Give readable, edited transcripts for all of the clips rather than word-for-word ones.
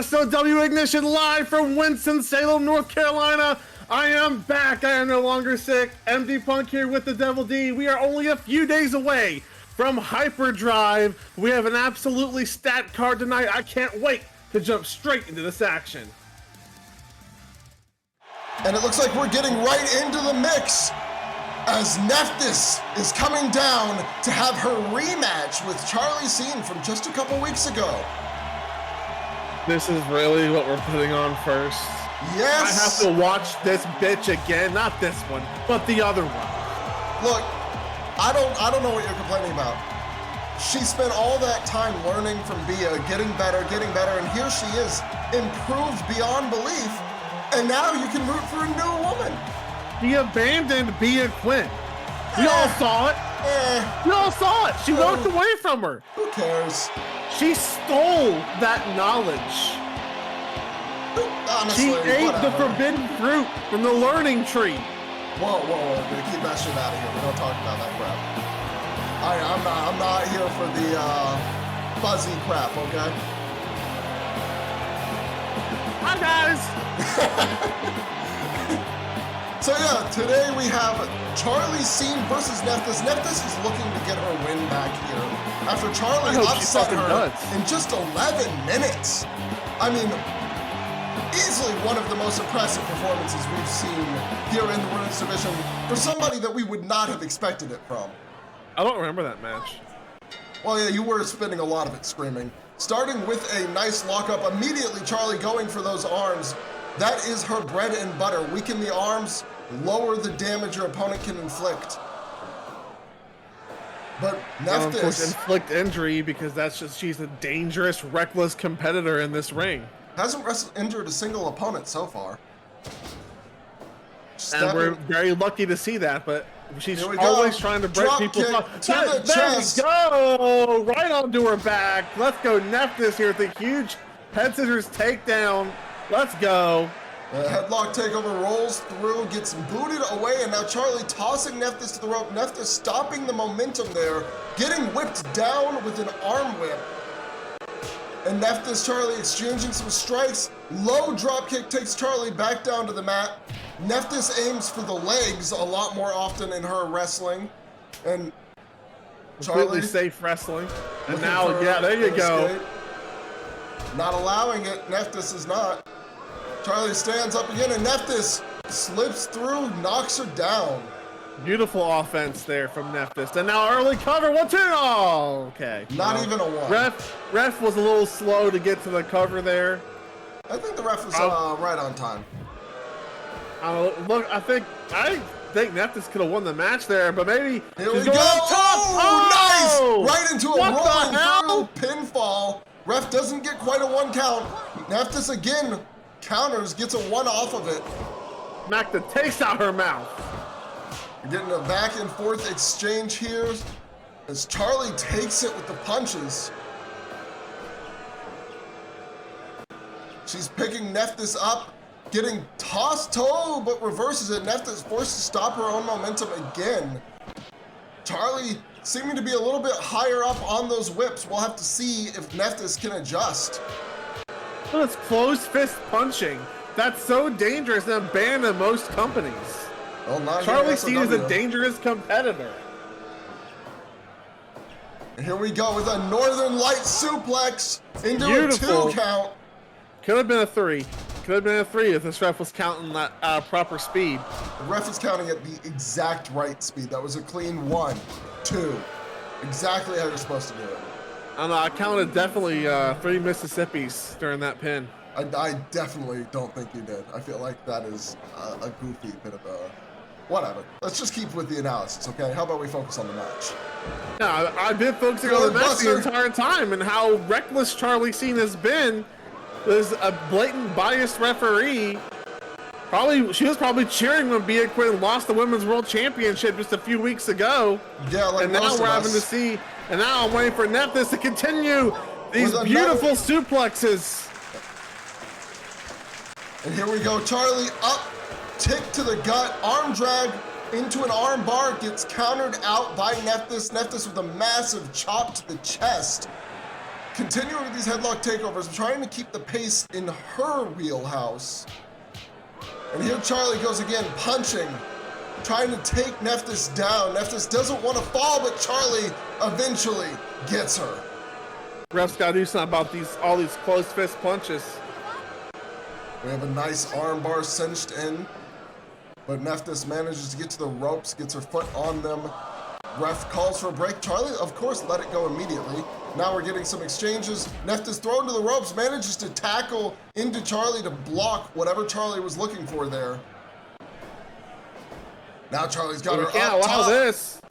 SOW Ignition live from Winston-Salem, North Carolina. I am back. I am no longer sick. MD Punk here with the Devil D. We are only a few days away from Hyperdrive. We have an absolutely stat card tonight. I can't wait to jump straight into this action. And it looks like we're getting right into the mix as Nephthys is coming down to have her rematch with Charli seen from just a couple weeks ago. This is really what we're putting on first. Yes. I have to watch this bitch again. Not this one, but the other one. Look, I don't know what you're complaining about. She spent all that time learning from Bia, getting better, and here she is, improved beyond belief, and now you can root for a new woman. He abandoned Bia Clint. You all saw it. You all saw it. She walked away from her. Who cares? She stole that knowledge. Honestly, she ate whatever. the forbidden fruit from the learning tree. Whoa, dude, keep that shit out of here. We don't talk about that crap. I'm not here for the fuzzy crap, okay? Hi guys. So yeah, today we have Charli seen versus Nephthys. Nephthys is looking to get her win back here after Charli upset her in just 11 minutes. I mean, easily one of the most impressive performances we've seen here in the women's division for somebody that we would not have expected it from. I don't remember that match. Well, yeah, you were spending a lot of it screaming. Starting with a nice lockup, immediately Charli going for those arms. That is her bread and butter. Weaken the arms, lower the damage your opponent can inflict. But Nephthys... Of course, inflict injury because that's just, she's a dangerous, reckless competitor in this ring. Hasn't injured a single opponent so far. And we're very lucky to see that, but she's always trying to break people's chest. There we go! Right onto her back. Let's go Nephthys here with a huge head scissors takedown. Let's go. Headlock takeover rolls through, gets booted away, and now Charli tossing Nephthys to the rope. Nephthys stopping the momentum there, getting whipped down with an arm whip. And Nephthys, Charli exchanging some strikes. Low drop kick takes Charli back down to the mat. Nephthys aims for the legs a lot more often in her wrestling. And completely safe wrestling. And now, yeah, there you go. Escape. Not allowing it. Nephthys is not. Charli stands up again, and Nephthys slips through, knocks her down. Beautiful offense there from Nephthys. And now early cover, 1-2. Oh, okay. Not even a one. Ref was a little slow to get to the cover there. I think the ref was right on time. Look, I think Nephthys could have won the match there, but maybe here we she's go. Going up top. Oh, nice! Right into a rolling through pinfall. Ref doesn't get quite a one count. Nephthys again counters, gets a one off of it. Smack the taste out her mouth. We're getting a back and forth exchange here as Charli takes it with the punches. She's picking Nephthys up, getting tossed toe, but reverses it. Nephthys forced to stop her own momentum again. Charli seeming to be a little bit higher up on those whips. We'll have to see if Nephthys can adjust. Well, it's closed fist punching. That's so dangerous and banned in most companies. Well, Charli seen as a dangerous competitor. And here we go with a Northern Light suplex into a 2 count. Could have been a 3. Could have been a 3 if this ref was counting that proper speed. The ref is counting at the exact right speed. That was a clean 1, 2. Exactly how you're supposed to do it. I don't know, I counted definitely 3 Mississippis during that pin. I definitely don't think you did. I feel like that is a goofy bit of a... Whatever. Let's just keep with the analysis, okay? How about we focus on the match? Yeah, I've been focusing on the match the entire time and how reckless Charli seen has been. There's a blatant biased referee. She was probably cheering when Bia Quinn lost the Women's World Championship just a few weeks ago. Yeah, like and now we're having to see, and now I'm waiting for Nephthys to continue these beautiful suplexes. And here we go, Charli up, tick to the gut, arm drag into an arm bar, gets countered out by Nephthys. Nephthys with a massive chop to the chest. continuing with these headlock takeovers, trying to keep the pace in her wheelhouse. And here Charli goes again, punching, trying to take Nephthys down. Nephthys doesn't want to fall, but Charli eventually gets her. Ref's gotta do something about all these close fist punches. We have a nice armbar cinched in, but Nephthys manages to get to the ropes, gets her foot on them. Ref calls for a break. Charli, of course, let it go immediately. Now we're getting some exchanges. Nephthys thrown to the ropes, manages to tackle into Charli to block whatever Charli was looking for there. Now Charli's got her up top. We can't allow this.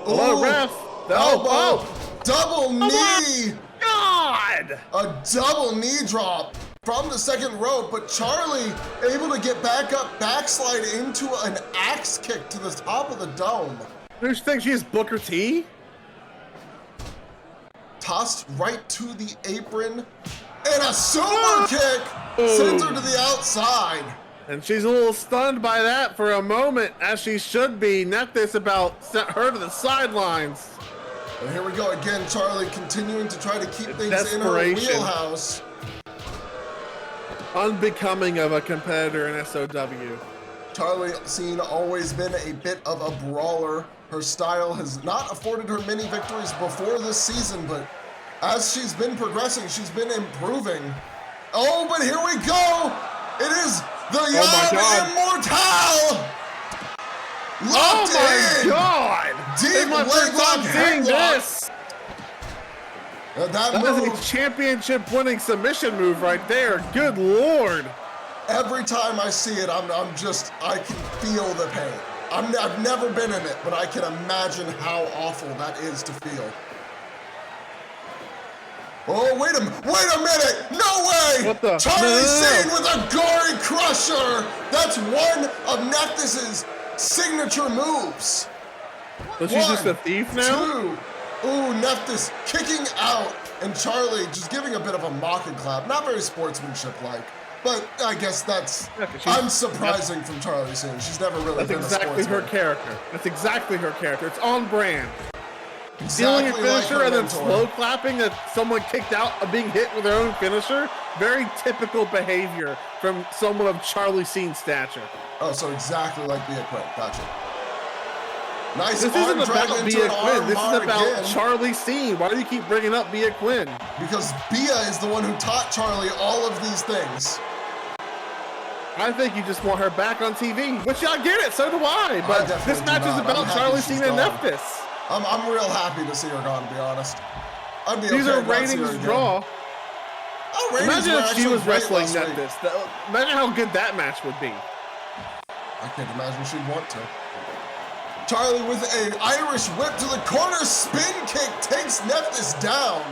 Hello, ref. Elbow. Double knee. God! A double knee drop from the second rope, but Charli able to get back up, backslide into an axe kick to the top of the dome. You think she's Booker T? Tossed right to the apron, and a super kick sends her to the outside. And she's a little stunned by that for a moment, as she should be. Nephthys about sent her to the sidelines. And here we go again, Charli continuing to try to keep things in her wheelhouse. Unbecoming of a competitor in SOW. Charli seen always been a bit of a brawler. Her style has not afforded her many victories before this season, but as she's been progressing, she's been improving. Oh, but here we go! It is the Young Immortal! Locked oh my God! Deep leg lock headlock. That is a championship-winning submission move right there. Good Lord! Every time I see it, I can feel the pain. I've never been in it, but I can imagine how awful that is to feel. Oh, wait a minute! No way! What the? Charli Sane with a gory crusher! That's one of Nephthys' signature moves. So she's just a thief now? 2. Ooh, Nephthys kicking out, and Charli just giving a bit of a mocking clap. Not very sportsmanship-like, but I guess that's unsurprising from Charli Sane. She's never really been a sportsman. That's exactly her character. That's exactly her character. It's on brand. Stealing your finisher and then slow clapping that someone kicked out of being hit with their own finisher. Very typical behavior from someone of Charli Sane's stature. Oh, so exactly like Bia Quinn. Gotcha. Nice. This isn't about Bia Quinn. This is about Charli Sane. Why do you keep bringing up Bia Quinn? Because Bia is the one who taught Charli all of these things. I think you just want her back on TV, which I get it. So do I. But this match is about Charli Sane and Nephthys. I'm real happy to see her gone, to be honest. I'd be These are ratings draw. Oh, imagine if she was wrestling Nephthys. Imagine how good that match would be. I can't imagine she'd want to. Charli with an Irish whip to the corner, spin kick takes Nephthys down.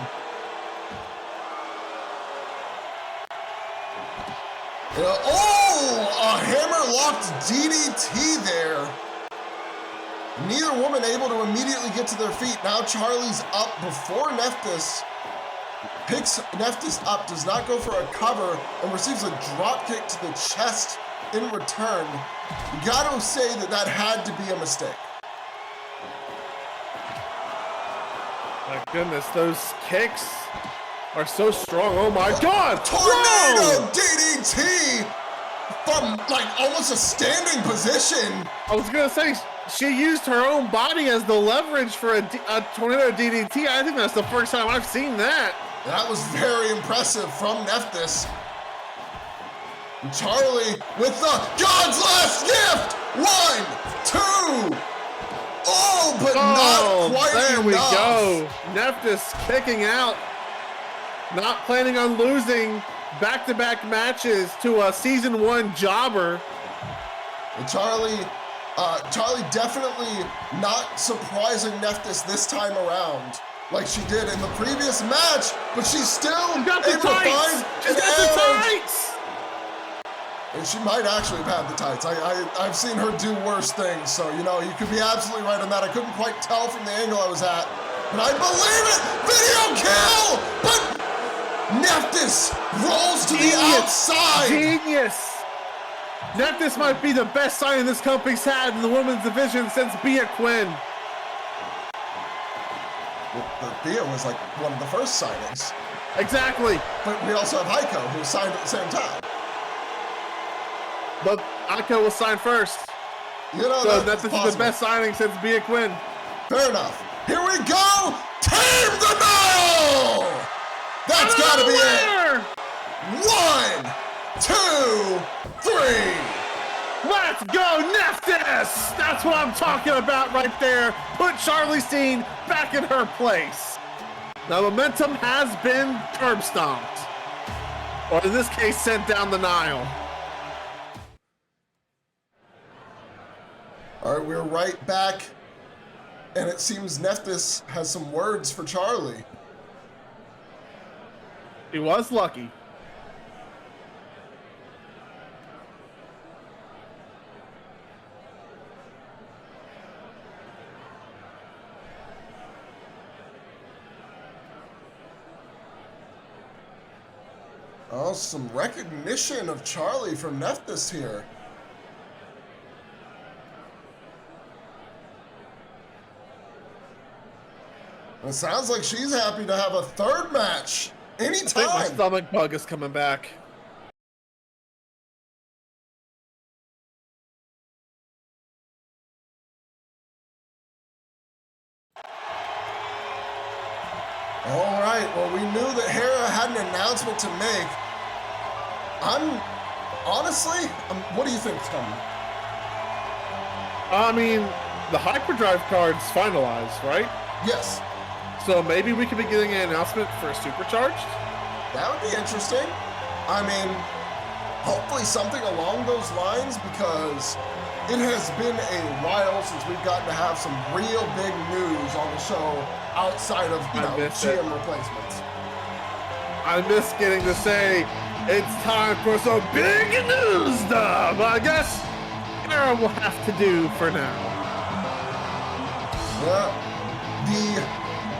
Oh, a hammer-locked DDT there. Neither woman able to immediately get to their feet. Now Charli's up before Nephthys. Picks Nephthys up, does not go for a cover, and receives a drop kick to the chest in return. You gotta say that had to be a mistake. My goodness, those kicks are so strong. Oh my God! Tornado DDT from like almost a standing position. I was gonna say, she used her own body as the leverage for a tornado DDT. I think that's the first time I've seen that. That was very impressive from Nephthys. And Charli with the God's last gift. 1, 2. Oh, but not quite there enough. We go. Nephthys kicking out. Not planning on losing back-to-back matches to a season 1 jobber. And Charli definitely not surprising Nephthys this time around like she did in the previous match, but she's still able to find She's got the tights! And she might actually have had the tights. I've seen her do worse things, so, you know, you could be absolutely right on that. I couldn't quite tell from the angle I was at, but I believe it! Video kill! But Nephthys rolls to the outside! Genius! Nephthys might be the best signing this company's had in the women's division since Bia Quinn. Well, Bia was like one of the first signings. Exactly. But we also have Heiko, who signed at the same time. But Heiko was signed first. You know, so that's Nephthys is the best signing since Bia Quinn. Fair enough. Here we go! Team Dudarlo! That's gotta be it! 1, 2, 3! Let's go, Nephthys! That's what I'm talking about right there. Put Charli Steen back in her place. Now, momentum has been curb stomped. Or in this case, sent down the Nile. All right, we're right back. And it seems Nephthys has some words for Charli. He was lucky. Oh, some recognition of Charli from Nephthys here. It sounds like she's happy to have a third match anytime. I think my stomach bug is coming back. All right, well, we knew that Hera had an announcement to make. What do you think is coming? I mean, the Hyperdrive card's finalized, right? Yes. So maybe we could be getting an announcement for Supercharged? That would be interesting. I mean, hopefully something along those lines, because it has been a while since we've gotten to have some real big news on the show outside of, GM replacements. I miss getting to say, it's time for some big news stuff. I guess Hera will have to do for now. Yeah. The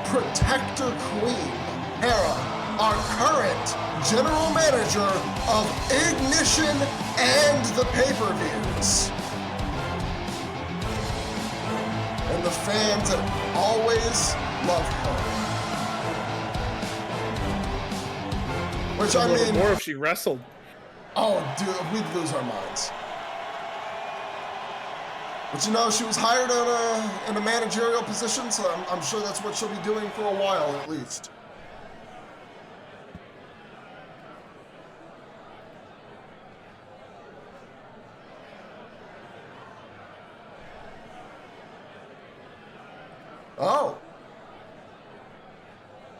Protector Queen, Hera, our current general manager of Ignition and the pay-per-views. And the fans that always love her. Which, I mean... more if she wrestled. Oh, dude, we'd lose our minds. But she was hired in a managerial position, so I'm sure that's what she'll be doing for a while at least. Oh.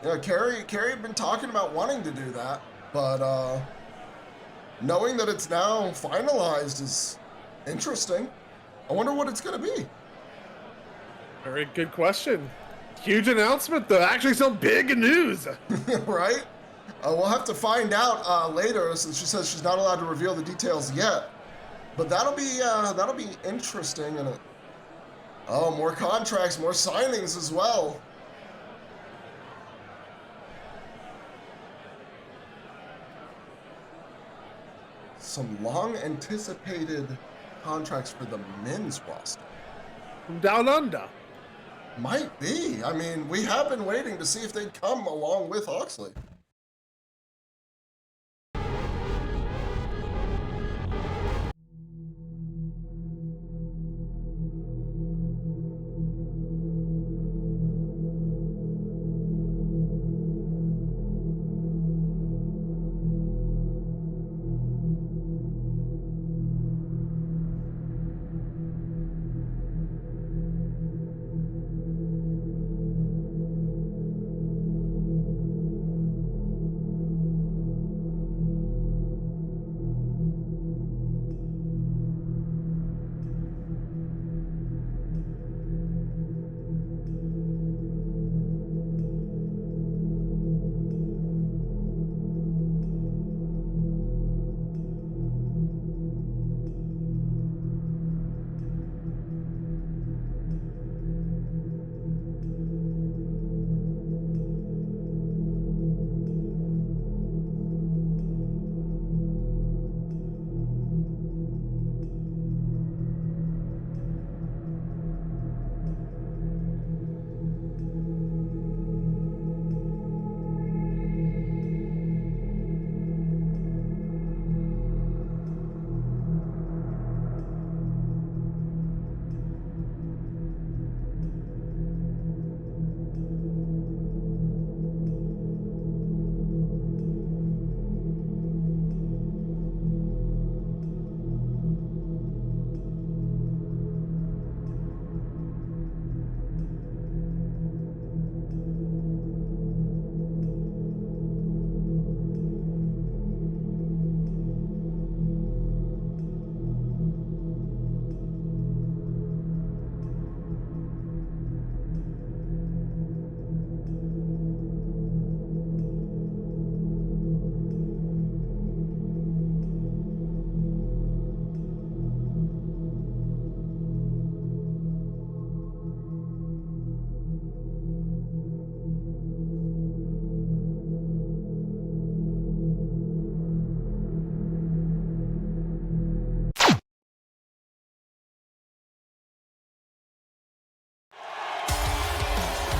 Yeah, Carrie had been talking about wanting to do that, but knowing that it's now finalized is interesting. I wonder what it's gonna be. Very good question. Huge announcement, though. Actually, some big news. Right? We'll have to find out later, since she says she's not allowed to reveal the details yet. But that'll be interesting. And more contracts, more signings as well. Some long-anticipated contracts for the men's roster. From Down Under. Might be. I mean, we have been waiting to see if they'd come along with Oxley.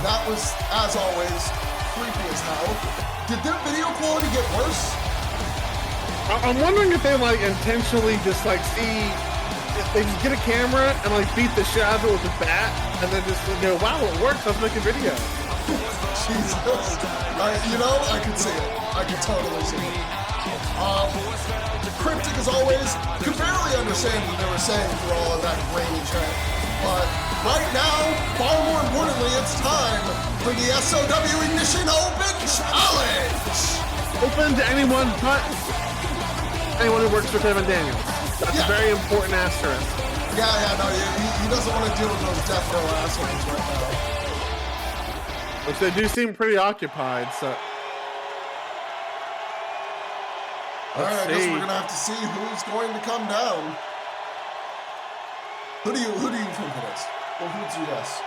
That was, as always, creepy as hell. Did their video quality get worse? I'm wondering if they like intentionally just like see if they just get a camera and like beat the shit out of it with a bat and then just go, wow, it works, let's make a video. Jesus. You know, I could see it. I could totally see it. Cryptic as always, could barely understand what they were saying through all of that grainy chat. But right now, far more importantly, it's time for the SOW Ignition Open Challenge! Open to anyone but anyone who works for Kevin Daniels. That's a very important asterisk. Yeah, no, he doesn't want to deal with those death row assholes right now. Which they do seem pretty occupied, so. Alright, I guess we're gonna have to see who's going to come down. Who do you think it is? Well, who'd you guess?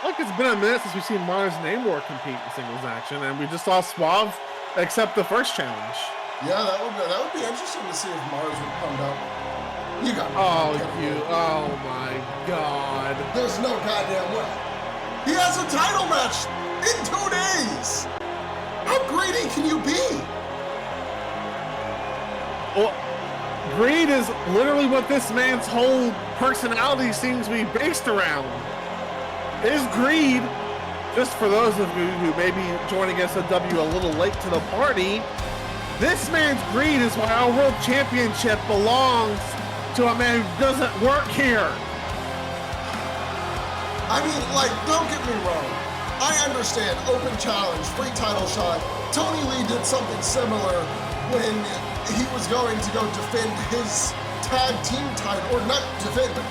Like it's been a minute since we've seen Mars and Namor compete in singles action, and we just saw SOW accept the first challenge. Yeah, that would be interesting to see if Mars would come down. You got me. Oh my God. There's no goddamn way. He has a title match in 2 days. How greedy can you be? Well, greed is literally what this man's whole personality seems to be based around. His greed, just for those of you who may be joining SOW a little late to the party, this man's greed is why our world championship belongs to a man who doesn't work here. I mean, like, don't get me wrong. I understand, open challenge, free title shot. Tony Lee did something similar when he was going to go defend his tag team title, or not defend, but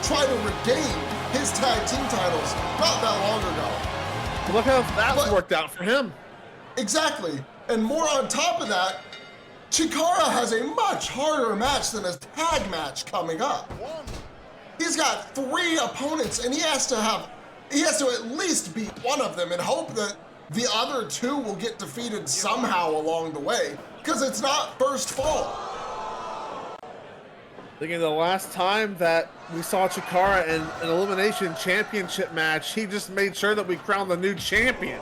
try to regain his tag team titles not that long ago. Look how that worked out for him. Exactly. And more on top of that, Chikara has a much harder match than a tag match coming up. He's got 3 opponents, and he has to at least beat one of them and hope that the other 2 will get defeated somehow along the way, because it's not first fall. Thinking the last time that we saw Chikara in an Elimination Championship match, he just made sure that we crowned the new champion.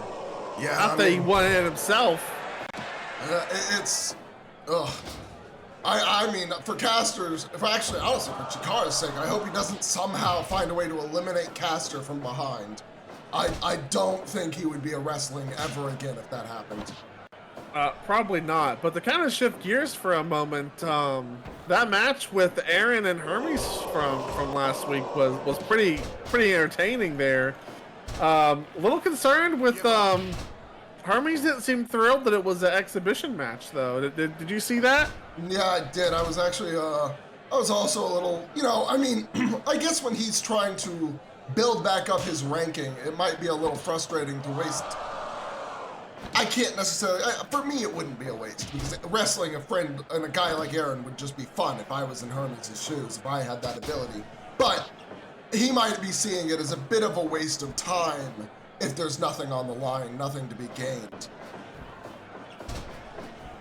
Yeah, Not that he won it himself. It's, ugh. I mean, for Caster's, honestly, for Chikara's sake, I hope he doesn't somehow find a way to eliminate Caster from behind. I don't think he would be a wrestling ever again if that happened. Probably not, but to kind of shift gears for a moment, that match with Erren and Hermes from last week was pretty entertaining there. A little concerned with Hermes didn't seem thrilled that it was an exhibition match though. Did you see that? Yeah, I did. I was actually I was also a little, you know, I mean, I guess when he's trying to build back up his ranking, it might be a little frustrating to waste. I can't necessarily, for me it wouldn't be a waste, because wrestling a friend and a guy like Erren would just be fun if I was in Hermes' shoes, if I had that ability. But he might be seeing it as a bit of a waste of time if there's nothing on the line, nothing to be gained.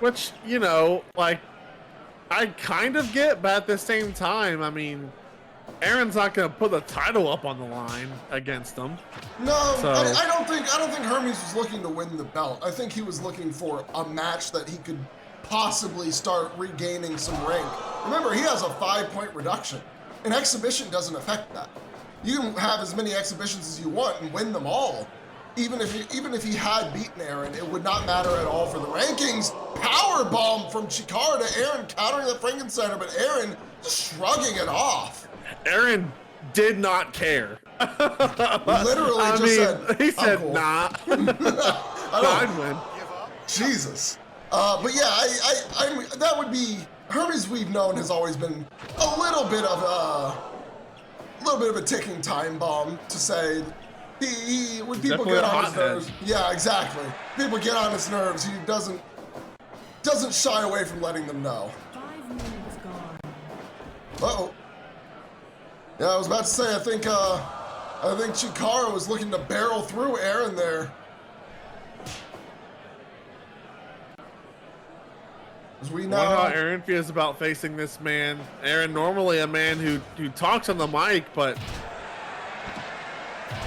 Which, you know, like, I kind of get, but at the same time, I mean, Aaron's not going to put the title up on the line against him. No, so. I don't think Hermes was looking to win the belt. I think he was looking for a match that he could possibly start regaining some rank. Remember, he has a 5-point reduction. An exhibition doesn't affect that. You can have as many exhibitions as you want and win them all. Even if he had beaten Erren, it would not matter at all for the rankings. Powerbomb from Chikara to Erren, countering the Frankensteiner, but Erren just shrugging it off. Erren did not care. Literally said, he said, cool. nah. I'd win. Jesus. But yeah, I that would be, Hermes we've known has always been a little bit of a ticking time bomb, to say. When people Definitely get on his hothead. nerves, yeah, exactly. People get on his nerves, he doesn't shy away from letting them know. 5 minutes gone. Uh-oh. Yeah, I was about to say, I think Chikara was looking to barrel through Erren there. As we I know wonder how Erren feels about facing this man. Erren, normally a man who talks on the mic, but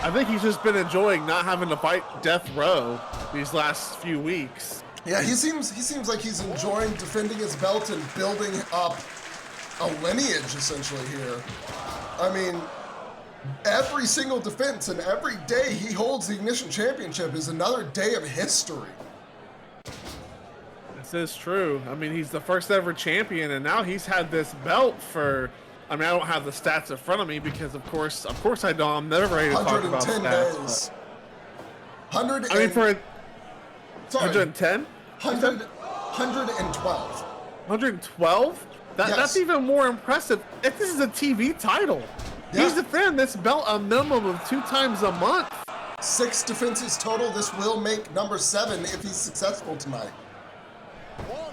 I think he's just been enjoying not having to fight death row these last few weeks. Yeah, he seems like he's enjoying defending his belt and building up a lineage essentially here. I mean, every single defense and every day he holds the Ignition Championship is another day of history. This is true. I mean, he's the first ever champion, and now he's had this belt for, I mean, I don't have the stats in front of me because of course I don't. I'm never ready to talk about 110 stats. days. I mean, for 110? 112. 112? Yes. That's even more impressive. If this is a TV title, Yeah. he's defending this belt a minimum of 2 times a month. 6 defenses total. This will make number 7 if he's successful tonight.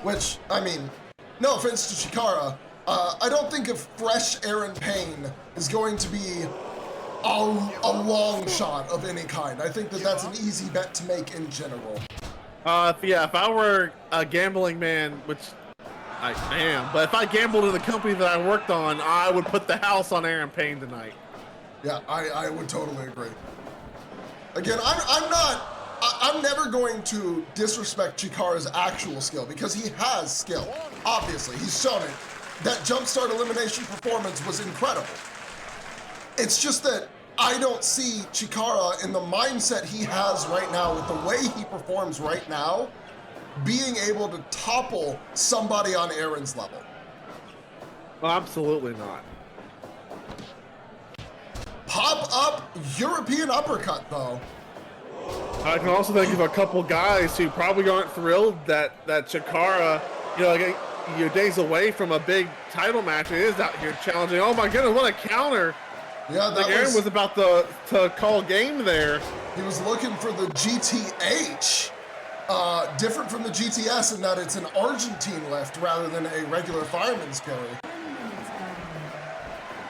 Which, I mean, no offense to Chikara, I don't think a fresh Erren Payne is going to be a long shot of any kind. I think that that's an easy bet to make in general. If I were a gambling man, which I am, but if I gambled in the company that I worked on, I would put the house on Erren Payne tonight. Yeah, I would totally agree. Again, I'm never going to disrespect Chikara's actual skill because he has skill. Obviously, he's shown it. That Jumpstart elimination performance was incredible. It's just that I don't see Chikara in the mindset he has right now with the way he performs right now, being able to topple somebody on Erren's level. Well, absolutely not. Pop up European uppercut though. I can also think of a couple guys who probably aren't thrilled that Chikara, you're days away from a big title match. It is out here challenging. Oh my goodness, what a counter! Yeah, that Erren was about to call game there. He was looking for the GTH. Different from the GTS in that it's an Argentine lift rather than a regular fireman's carry.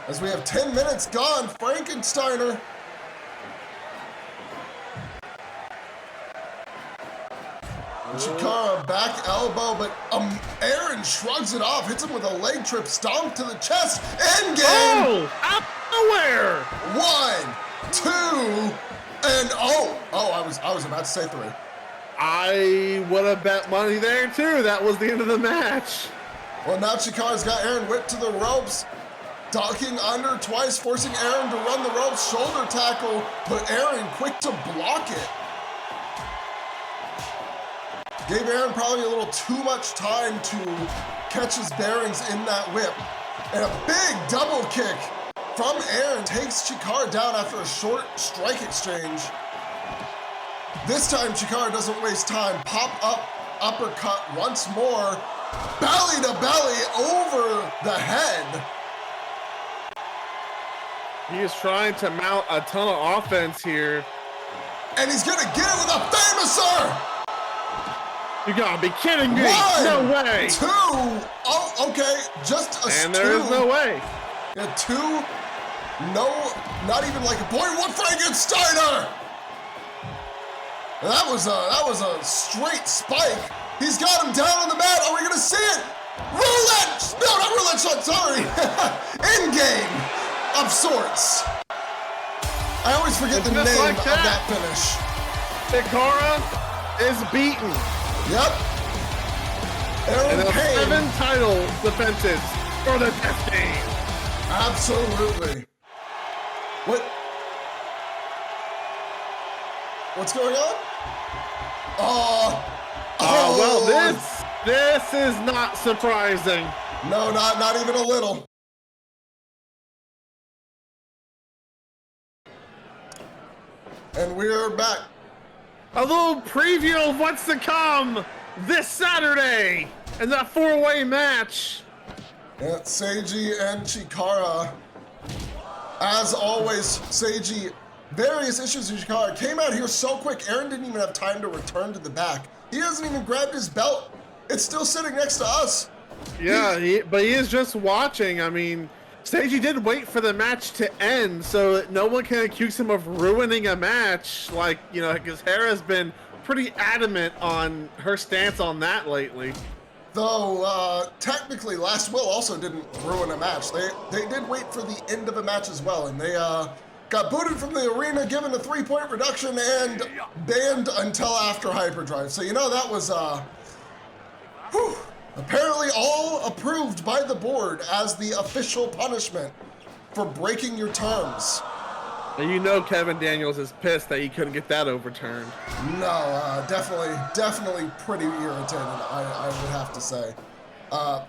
As we have 10 minutes gone, Frankensteiner. Chikara back elbow, but Erren shrugs it off, hits him with a leg trip, stomp to the chest, end game! Oh, out of nowhere! 1, 2, and I was about to say 3. I would have bet money there too. That was the end of the match. Well, now Chikara's got Erren whipped to the ropes, ducking under twice, forcing Erren to run the ropes, shoulder tackle, but Erren quick to block it. Gave Erren probably a little too much time to catch his bearings in that whip. And a big double kick from Erren takes Chikara down after a short strike exchange. This time Chikara doesn't waste time. Pop up uppercut once more. Belly to belly over the head. He is trying to mount a ton of offense here. And he's gonna get it with a famouser! You gotta be kidding me! 1, No way! 2, oh, okay, just a And there is no way. Yeah, 2, no, not even like a point. 1 Frankensteiner! That was a straight spike. He's got him down on the mat. Are we gonna see it? Roulette! No, not roulette shot, sorry. End game of sorts. I always forget the name like of that finish. Chikara is beaten. Yep. And Erren Payne. 7 title defenses for the Destined. Absolutely. What's going on? Well, this is not surprising. No, not even a little. And we're back. A little preview of what's to come this Saturday in that 4-way match. Yeah, Seiji and Chikara. As always, Seiji, various issues with Chikara. Came out here so quick, Erren didn't even have time to return to the back. He hasn't even grabbed his belt. It's still sitting next to us. Yeah, but he is just watching. I mean, Seiji did wait for the match to end so that no one can accuse him of ruining a match. Because Hera's been pretty adamant on her stance on that lately. Though, technically, Last Will also didn't ruin a match. They did wait for the end of a match as well, and they got booted from the arena, given a 3-point reduction, and banned until after Hyperdrive. So, you know, that was, apparently all approved by the board as the official punishment for breaking your terms. And you know Kevin Daniels is pissed that he couldn't get that overturned. No, definitely pretty irritated, I would have to say.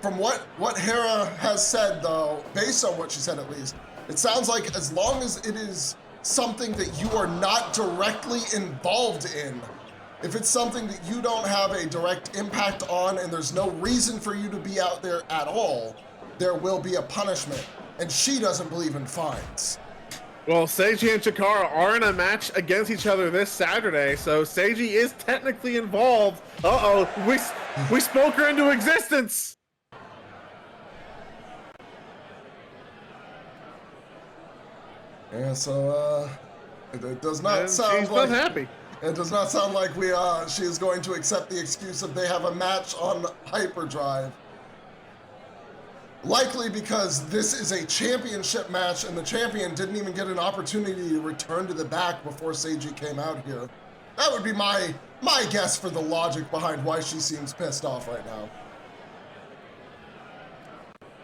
From what Hera has said, though, based on what she said at least, it sounds like as long as it is something that you are not directly involved in, if it's something that you don't have a direct impact on and there's no reason for you to be out there at all, there will be a punishment. And she doesn't believe in fines. Well, Seiji and Chikara are in a match against each other this Saturday, so Seiji is technically involved. Uh-oh, we spoke her into existence! Yeah, so, it does not sound she's like... unhappy. It does not sound like she is going to accept the excuse that they have a match on Hyperdrive. Likely because this is a championship match and the champion didn't even get an opportunity to return to the back before Seiji came out here. That would be my guess for the logic behind why she seems pissed off right now.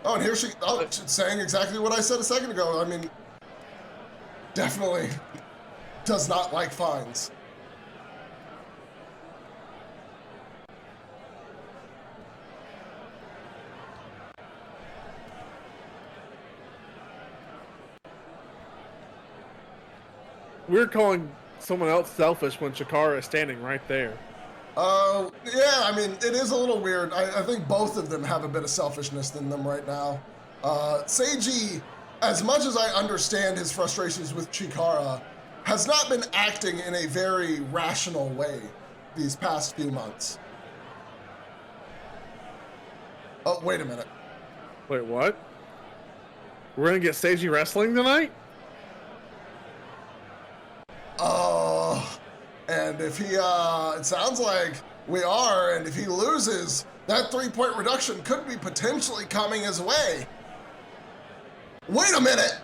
Oh, and here she's saying exactly what I said a second ago. I mean, definitely does not like fines. We're calling someone else selfish when Chikara is standing right there. Yeah, I mean, it is a little weird. I think both of them have a bit of selfishness in them right now. Seiji, as much as I understand his frustrations with Chikara, has not been acting in a very rational way these past few months. Oh, wait a minute. Wait, what? We're gonna get Seiji wrestling tonight? Oh, and if he, it sounds like we are, and if he loses, that 3-point reduction could be potentially coming his way. Wait a minute!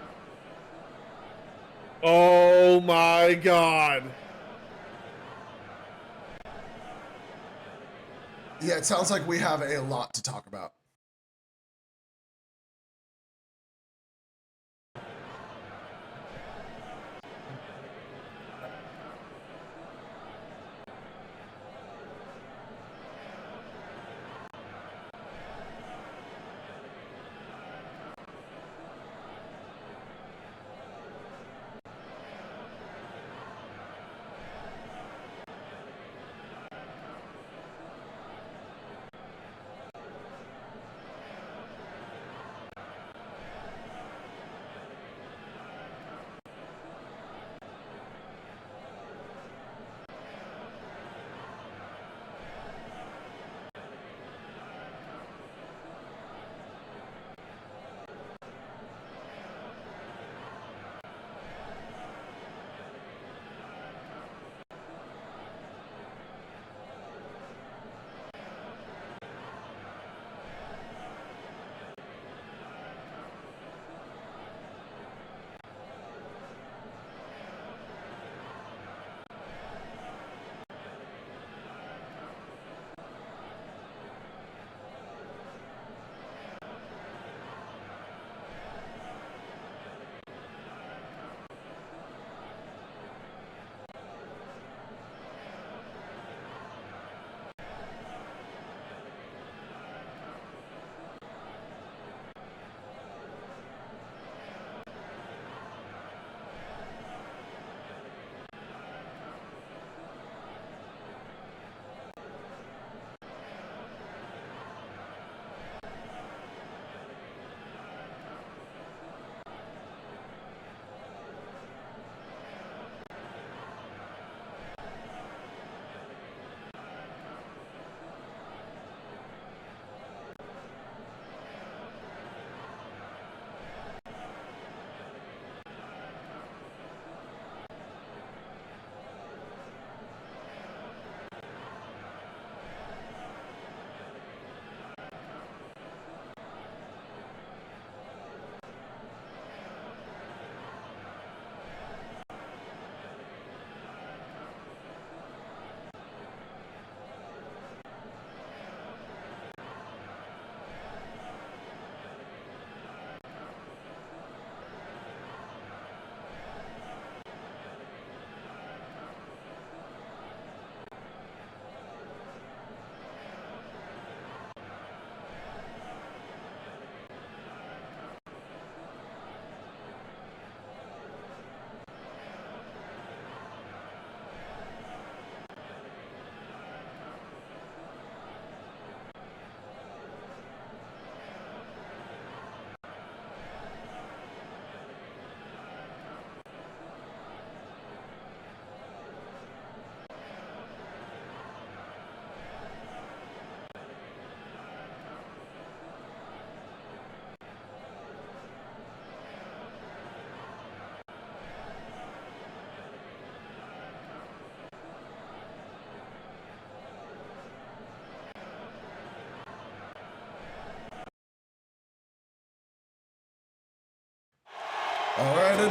Oh my god. Yeah, it sounds like we have a lot to talk about.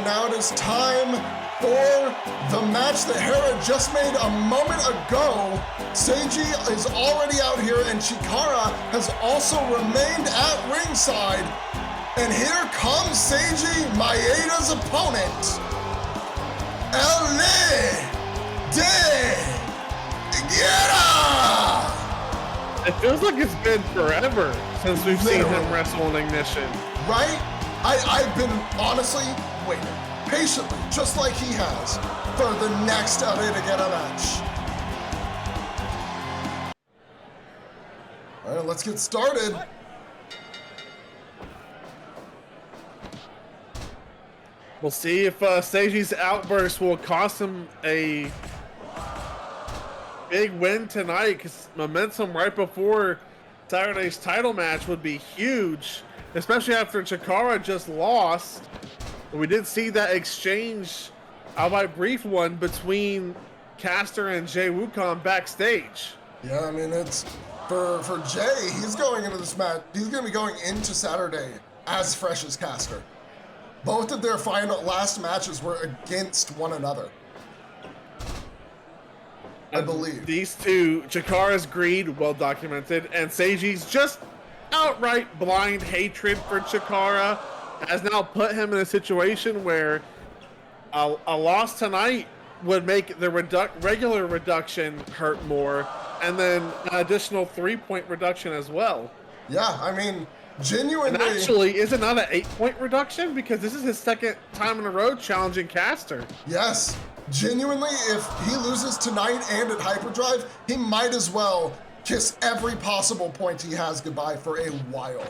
and now it is time for the match that Hera just made a moment ago. Seiji is already out here, and Chikara has also remained at ringside. And here comes Seiji Maeda's opponent, Erren Payne. It feels like it's been forever since we've seen him wrestle in Ignition. Right? I've been honestly waiting patiently, just like he has, for the next Erren match. All right, let's get started. We'll see if Seiji's outburst will cost him a big win tonight, because momentum right before Saturday's title match would be huge, especially after Chikara just lost. We did see that exchange, albeit brief one, between Caster and Jay Wukong backstage. Yeah, I mean, it's for Jay, he's going into this match, he's going to be going into Saturday as fresh as Caster. Both of their last matches were against one another, I believe. These two, Chikara's greed, well documented, and Seiji's just outright blind hatred for Chikara has now put him in a situation where a loss tonight would make the regular reduction hurt more, and then an additional 3-point reduction as well. Yeah, I mean, genuinely. And actually, is it not an 8-point reduction? Because this is his second time in a row challenging Caster. Yes. Genuinely, if he loses tonight and at Hyperdrive, he might as well kiss every possible point he has goodbye for a while.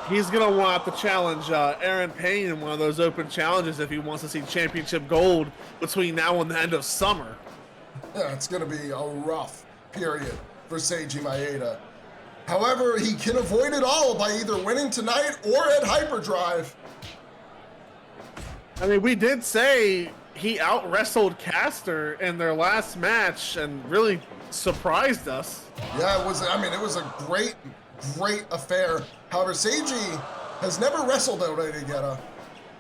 He's going to want to challenge Erren Payne in one of those open challenges if he wants to see championship gold between now and the end of summer. Yeah, it's going to be a rough period for Seiji Maeda. However, he can avoid it all by either winning tonight or at Hyperdrive. I mean, we did say he out-wrestled Caster in their last match and really surprised us. Yeah, it was a great affair. However, Seiji has never wrestled Erren,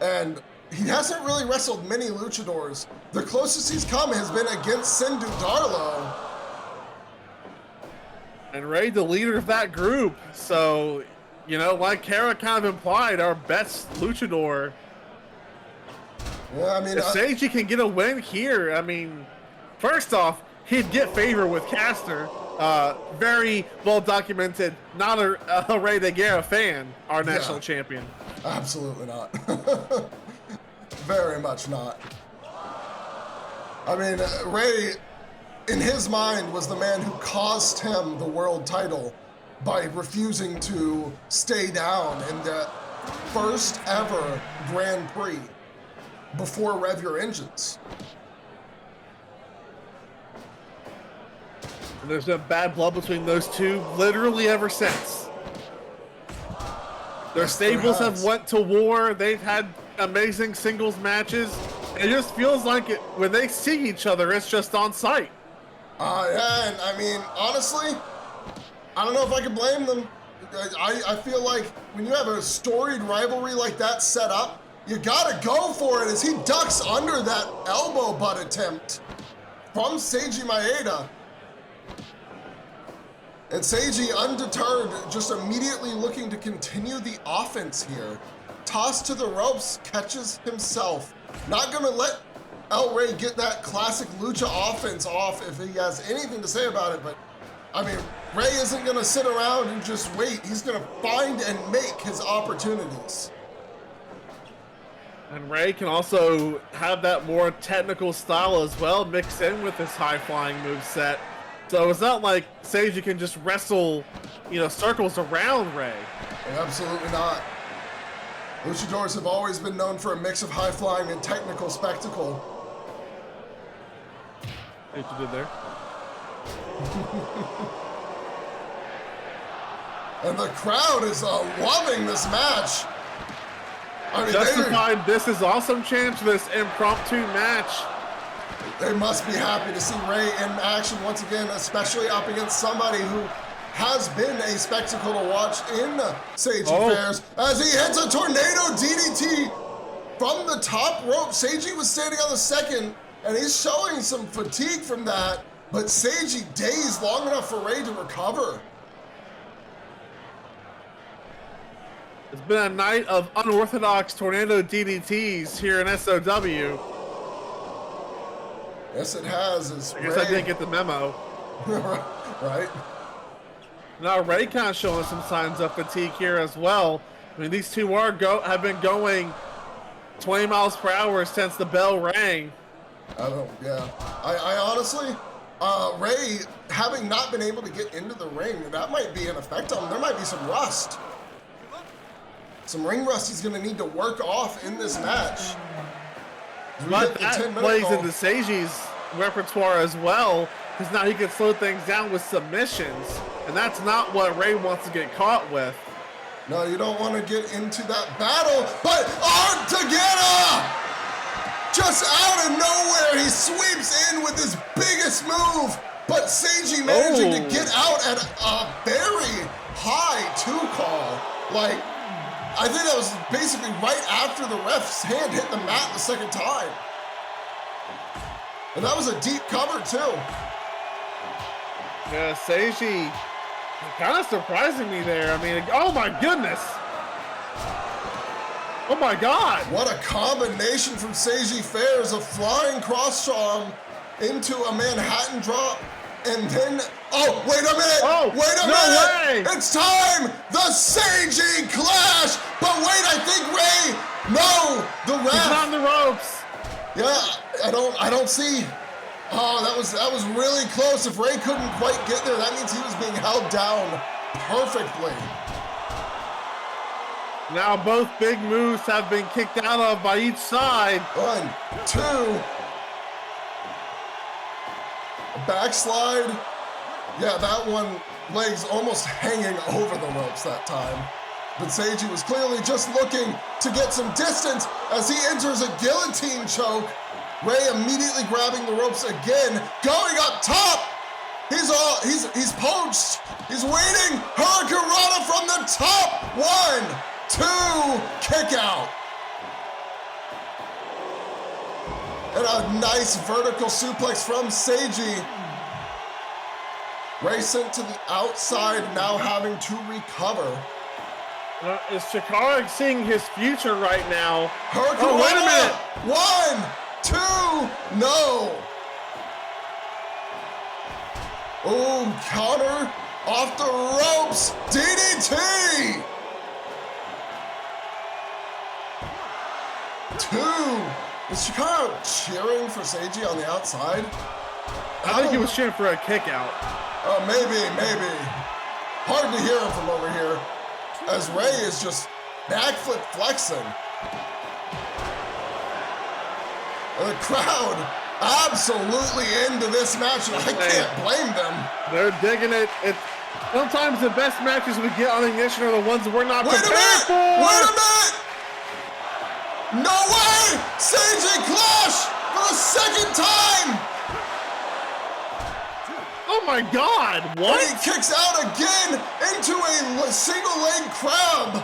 and he hasn't really wrestled many luchadors. The closest he's come has been against Dudarlo. And Ray, the leader of that group. So, you know, like Kara kind of implied, our best luchador. Yeah, I mean, if Seiji can get a win here, I mean, first off, he'd get favor with Caster. Very well documented, not a Ray Guerra fan, our national champion. Absolutely not. Very much not. I mean, Ray, in his mind, was the man who cost him the world title by refusing to stay down in that first ever Grand Prix before Rev Your Engines. And there's been bad blood between those two literally ever since. Their stables have went to war. They've had amazing singles matches. It just feels like it when they see each other, it's just on sight. Yeah, and I mean, honestly, I don't know if I can blame them. I feel like when you have a storied rivalry like that set up, you gotta go for it as he ducks under that elbow butt attempt from Seiji Maeda. And Seiji, undeterred, just immediately looking to continue the offense here. Tossed to the ropes, catches himself. Not gonna let El Rey get that classic lucha offense off if he has anything to say about it, but I mean, Ray isn't gonna sit around and just wait. He's gonna find and make his opportunities. And Ray can also have that more technical style as well, mixed in with his high-flying moveset. So it's not like Seiji can just wrestle, you know, circles around Ray. Absolutely not. Luchadors have always been known for a mix of high-flying and technical spectacle. See what you did there? And the crowd is loving this match. I mean, Justified, this is awesome chance for this impromptu match. They must be happy to see Ray in action once again, especially up against somebody who has been a spectacle to watch in Seiji fairs as he hits a tornado DDT from the top rope. Seiji was standing on the second, and he's showing some fatigue from that, but Seiji dazed long enough for Ray to recover. It's been a night of unorthodox tornado DDTs here in SOW. Yes, it has. I guess I didn't get the memo. Right. Now Ray kind of showing some signs of fatigue here as well. I mean, these two have been going 20 miles per hour since the bell rang. I honestly, Ray, having not been able to get into the ring, that might be an effect on him. There might be some rust. Some ring rust he's going to need to work off in this match. But that plays into Seiji's repertoire as well, because now he can slow things down with submissions, and that's not what Ray wants to get caught with. No, you don't want to get into that battle, but Artagena! Just out of nowhere, he sweeps in with his biggest move, but Seiji managing to get out at a very high 2 call. Like, I think that was basically right after the ref's hand hit the mat the second time. And that was a deep cover too. Yeah, Seiji kind of surprising me there. I mean, oh my goodness. Oh my God. What a combination from Seiji Fairs, a flying cross charm into a Manhattan drop. And then, oh, wait a minute! Oh, wait a no minute! way. It's time! The Seiji clash! But wait, I think Ray, no, the ref. He's on the ropes. Yeah, I don't see. Oh, that was really close. If Ray couldn't quite get there, that means he was being held down perfectly. Now both big moves have been kicked out of by each side. 1, 2. Backslide. Yeah, that one, legs almost hanging over the ropes that time. But Seiji was clearly just looking to get some distance as he enters a guillotine choke. Ray immediately grabbing the ropes again, going up top. He's poached. He's waiting. Hurricanrana from the top. 1, 2, kick out. And a nice vertical suplex from Seiji. Ray sent to the outside, now having to recover. Is Chikara seeing his future right now? Hurricane oh, wait a minute. 1, 2, no. Oh, counter off the ropes. DDT. 2. Is Chikara cheering for Seiji on the outside? I think he was cheering for a kick out. Oh, maybe. Hard to hear him from over here, as Ray is just backflip flexing. And the crowd absolutely into this match, and I can't blame them. They're digging it. Sometimes the best matches we get on Ignition are the ones that we're not prepared for. Wait a minute! No way! Seiji clash for the second time! Oh my God, what? And he kicks out again into a single leg crab.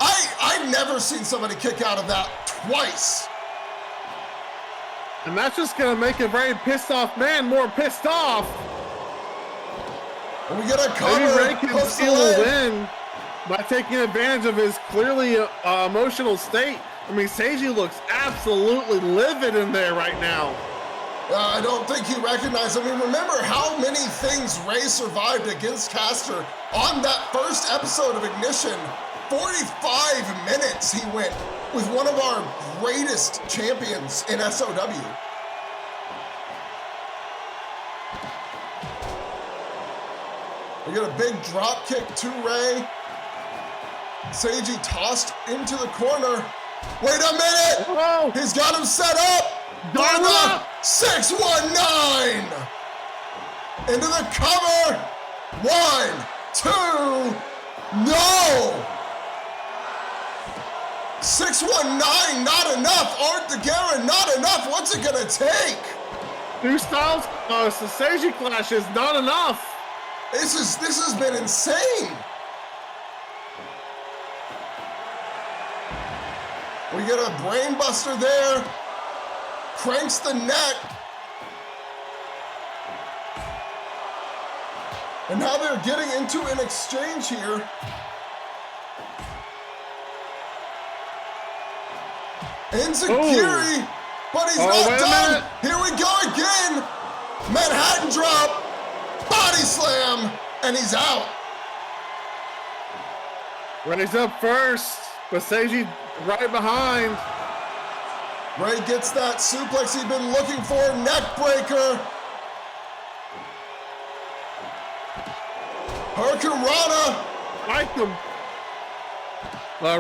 I've never seen somebody kick out of that twice. And that's just gonna make a very pissed off man more pissed off. And we get a cover. Maybe Ray can steal a win by taking advantage of his clearly emotional state. I mean, Seiji looks absolutely livid in there right now. I don't think he recognized. I mean, remember how many things Ray survived against Caster on that first episode of Ignition? 45 minutes he went with one of our greatest champions in SOW. We get a big drop kick to Ray. Seiji tossed into the corner. Wait a minute! Whoa. He's got him set up! Got him up! 619! Into the cover! 1, 2, no! 619, not enough. Art the Garen, not enough. What's it gonna take? New styles, the Seiji clash is not enough. This has been insane. We We get a brain buster there. Cranks the neck. And now they're getting into an exchange here. Enziguri, but he's not done. Here we go again. Manhattan drop, body slam, and he's out. Ray's up first, but Seiji right behind. Ray gets that suplex he'd been looking for, neck breaker. Hurricane Rana. Like them.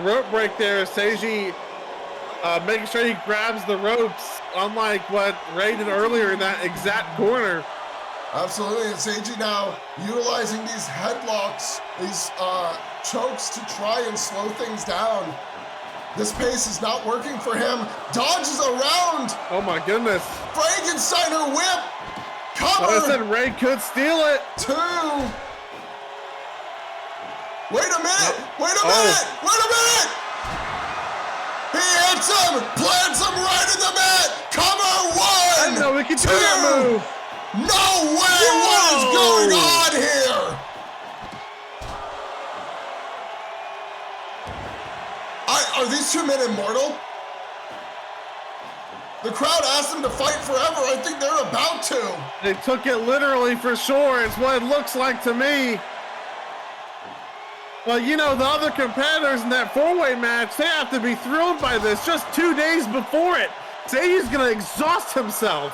Rope break there. Seiji making sure he grabs the ropes, unlike what Ray did earlier in that exact corner. Absolutely, and Seiji now utilizing these headlocks, these chokes to try and slow things down. This pace is not working for him. Dodges around. Oh my goodness. Frankensteiner whip. Cover. Like I said, Ray could steal it. 2. Wait a minute. Wait a minute. Wait a minute. He hits him. Plants him right in the mat. Cover. 1. I didn't know we could do that move. No way. Whoa. What is going on here? Are these 2 men immortal? The crowd asked them to fight forever. I think they're about to. They took it literally for sure. It's what it looks like to me. Well, you know, the other competitors in that 4-way match, they have to be thrilled by this just 2 days before it. Seiji's gonna exhaust himself.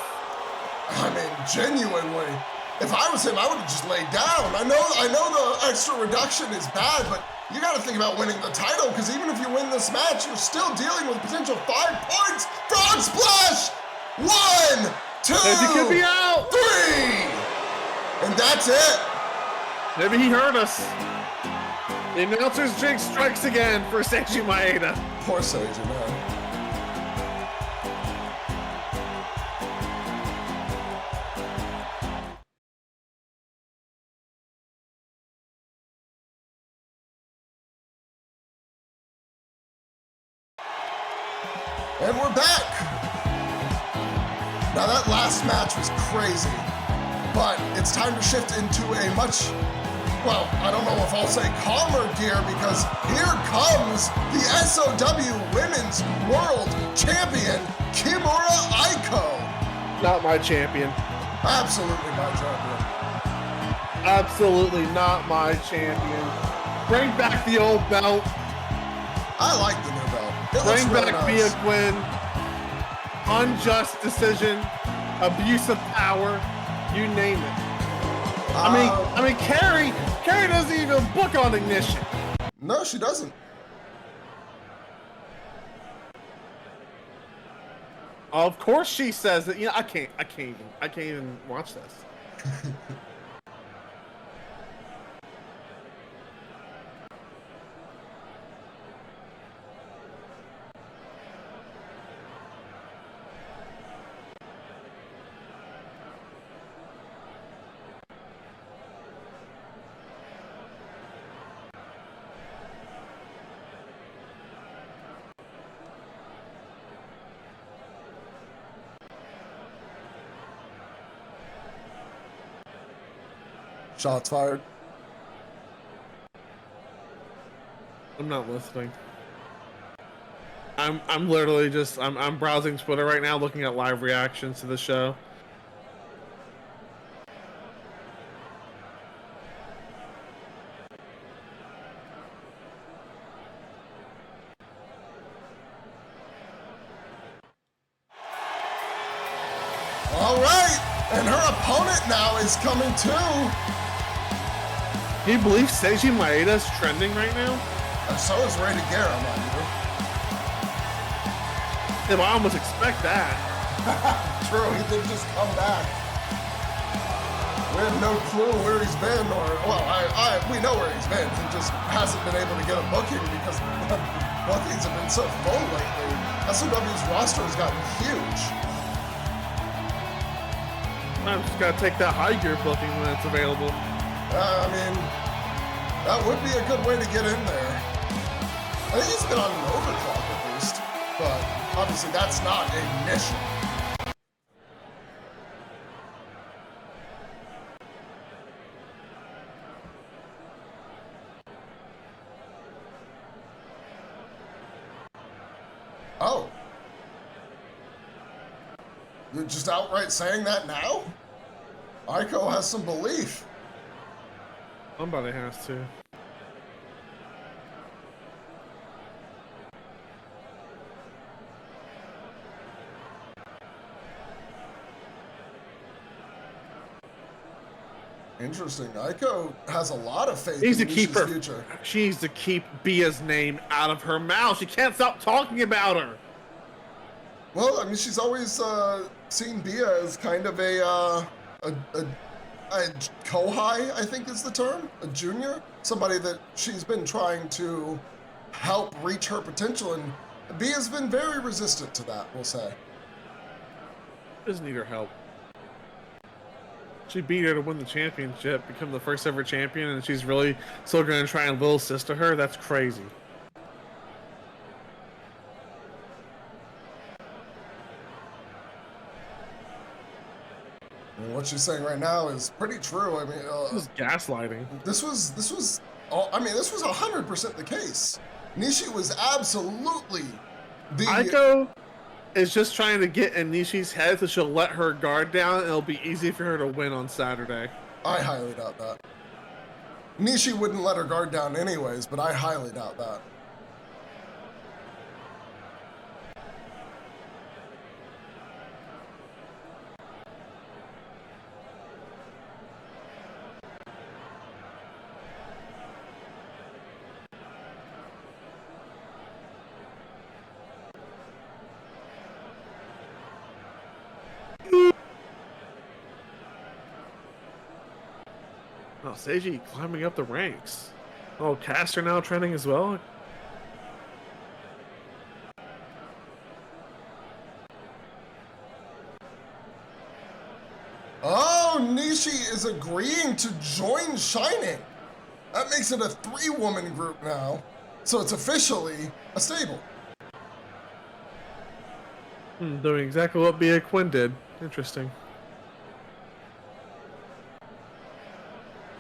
I mean, genuinely. If I was him, I would have just laid down. I know the extra reduction is bad, but you got to think about winning the title, because even if you win this match, you're still dealing with potential 5 points. Frog splash! 1, 2, He could be out. 3, and that's it. Maybe he heard us. The announcer's jinx strikes again for Seiji Maeda. Poor Seiji, man. And we're back. Now that last match was crazy, but it's time to shift into a much, well, I don't know if I'll say calmer gear, because here comes the SOW Women's World Champion, Kimura Aiko. Not my champion. Absolutely my champion. Absolutely not my champion. Bring back the old belt. I like the new belt. Bring really back nice. Mia Quinn. Unjust decision. Abuse of power. You name it. I mean, Carrie doesn't even book on Ignition. No, she doesn't. Of course she says that. You know, I can't even watch this. Shots fired. I'm not listening. I'm literally just I'm browsing Twitter right now, looking at live reactions to the show. All right, and her opponent now is coming too. Can you believe Seiji Maeda's trending right now? And so is Ray Guerra, mind you. Yeah, I almost expect that. True, he did just come back. We have no clue where he's been, or, well, we know where he's been. He just hasn't been able to get a booking because bookings have been so full lately. SOW's roster has gotten huge. I'm just gotta take that high gear booking when it's available. I mean, that would be a good way to get in there. I think he's been on an overclock at least. But obviously that's not Ignition. Oh. You're just outright saying that now? Aiko has some belief. Somebody has to. Interesting. Aiko has a lot of faith Needs in to keep Nishi's her. future. She needs to keep Bia's name out of her mouth. She can't stop talking about her. Well, I mean, she's always seen Bia as kind of a kohai, I think is the term, a junior, somebody that she's been trying to help reach her potential, and Bia's been very resistant to that, we'll say. Doesn't need her help. She beat her to win the championship, become the first ever champion, and she's really still going to try and little sister her? That's crazy. I mean, what she's saying right now is pretty true. I mean, This is gaslighting. this was 100% the case. Nishi was absolutely the... Aiko is just trying to get in Nishi's head so she'll let her guard down and it'll be easy for her to win on Saturday. I highly doubt that. Nishi wouldn't let her guard down anyways, but I highly doubt that. Oh, Seiji climbing up the ranks. Oh, Caster now trending as well? Oh, Nishi is agreeing to join Shining. That makes it a 3-woman group now. So it's officially a stable. Doing exactly what Bia Quinn did. Interesting.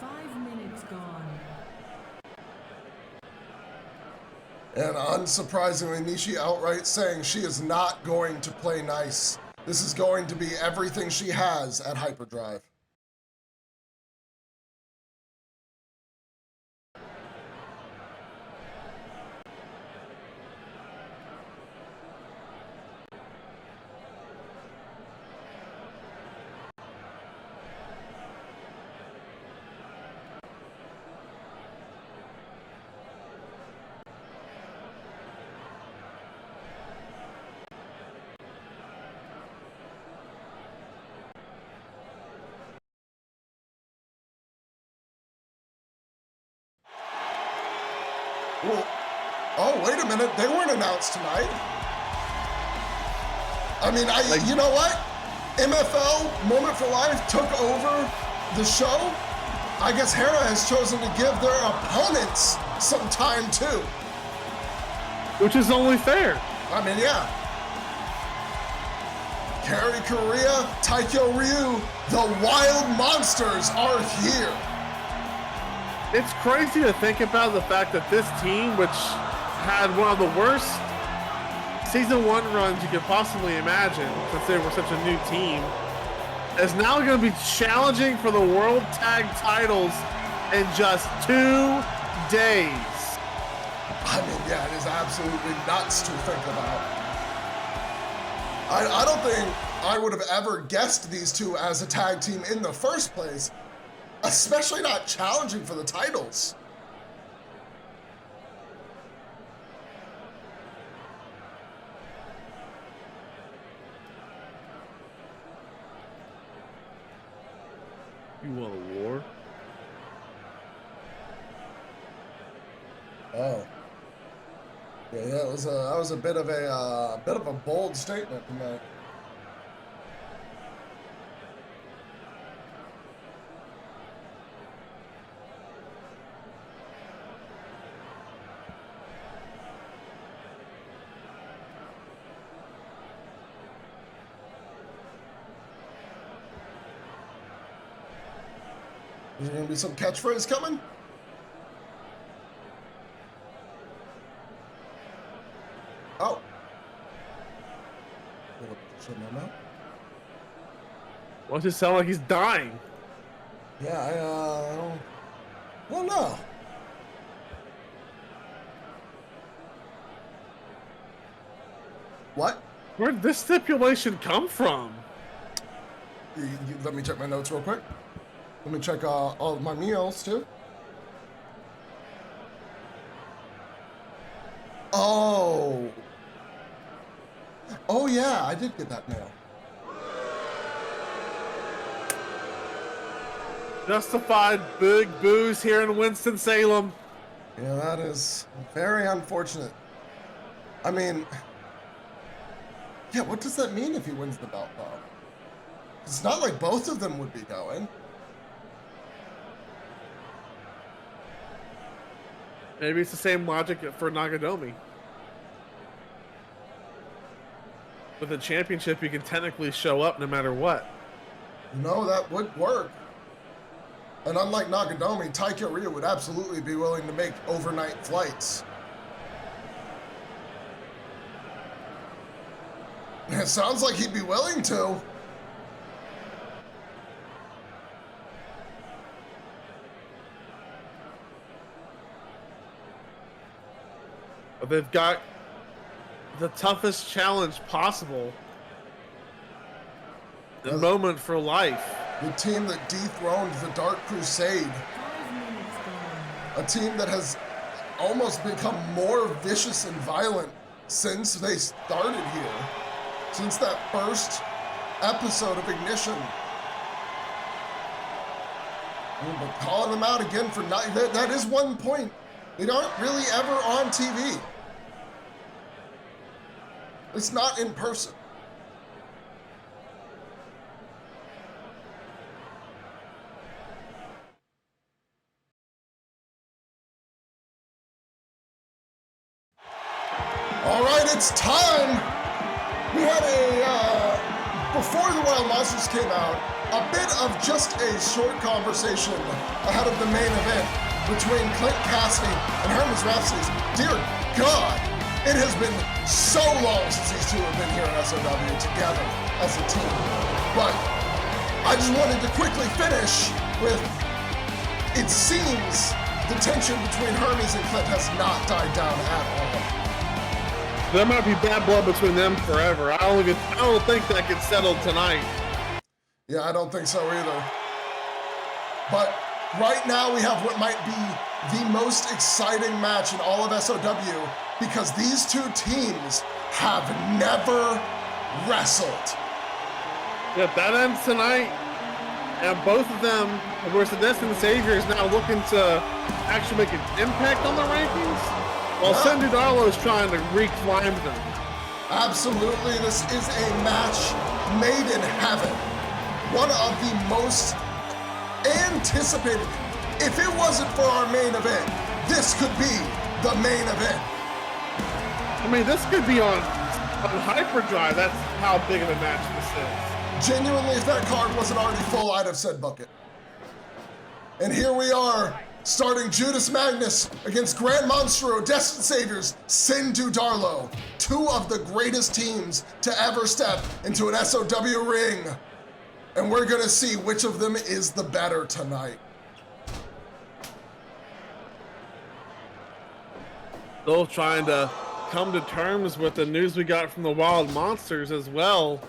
5 minutes gone. And unsurprisingly, Nishi outright saying she is not going to play nice. This is going to be everything she has at Hyperdrive. Well, oh, wait a minute. They weren't announced tonight. I mean, you know what? MFL, Moment for Life, took over the show. I guess Hera has chosen to give their opponents some time too. Which is only fair. I mean, yeah. Kari Korea, Taikyo Ryu, the Wild Monsters are here. It's crazy to think about the fact that this team, which had one of the worst Season 1 runs you could possibly imagine, since they were such a new team, is now going to be challenging for the World Tag titles in just 2 days. I mean, yeah, it is absolutely nuts to think about. I don't think I would have ever guessed these two as a tag team in the first place, especially not challenging for the titles. You want a war? Oh. Yeah, that was a bit of a bold statement tonight. Is there gonna be some catchphrase coming? Oh. Why does it sound like he's dying? Yeah, I don't know. What? Where'd this stipulation come from? Let me check my notes real quick. Let me check all of my meals too. Oh. Oh yeah, I did get that mail. Justified big boos here in Winston-Salem. Yeah, that is very unfortunate. I mean, yeah, what does that mean if he wins the belt, though? It's not like both of them would be going. Maybe it's the same logic for Nagadomi. With the championship, you can technically show up no matter what. No, that would work. And unlike Nagadomi, Taika Ryu would absolutely be willing to make overnight flights. It sounds like he'd be willing to. But they've got the toughest challenge possible. The moment for life. The team that dethroned the Dark Crusade. A team that has almost become more vicious and violent since they started here. Since that first episode of Ignition. But calling them out again for not, that is one point. They aren't really ever on TV. It's not in person. All right, it's time. We had before the Wild Monsters came out, a bit of just a short conversation ahead of the main event between Clint, Kassidy, and Hermes Rhapsodes. Dear God, it has been so long since these two have been here at SOW together as a team. But I just wanted to quickly finish with, it seems the tension between Hermes and Clint has not died down at all. There might be bad blood between them forever. I don't think that gets settled tonight. Yeah, I don't think so either. But right now we have what might be the most exciting match in all of SOW because these two teams have never wrestled. Yeah, that ends tonight. And both of them, of course, the Destined Saviors now looking to actually make an impact on the rankings. While Dudarlo is trying to reclimb them. Absolutely, this is a match made in heaven. One of the most anticipated. If it wasn't for our main event, this could be the main event. I mean, this could be on Hyperdrive. That's how big of a match this is. Genuinely, if that card wasn't already full, I'd have said bucket. And here we are. Starting Judas Magnus against Grand Monstro, Destined Saviors, Dudarlo. Two of the greatest teams to ever step into an SOW ring. And we're gonna see which of them is the better tonight. Still trying to come to terms with the news we got from the Wild Monsters as well.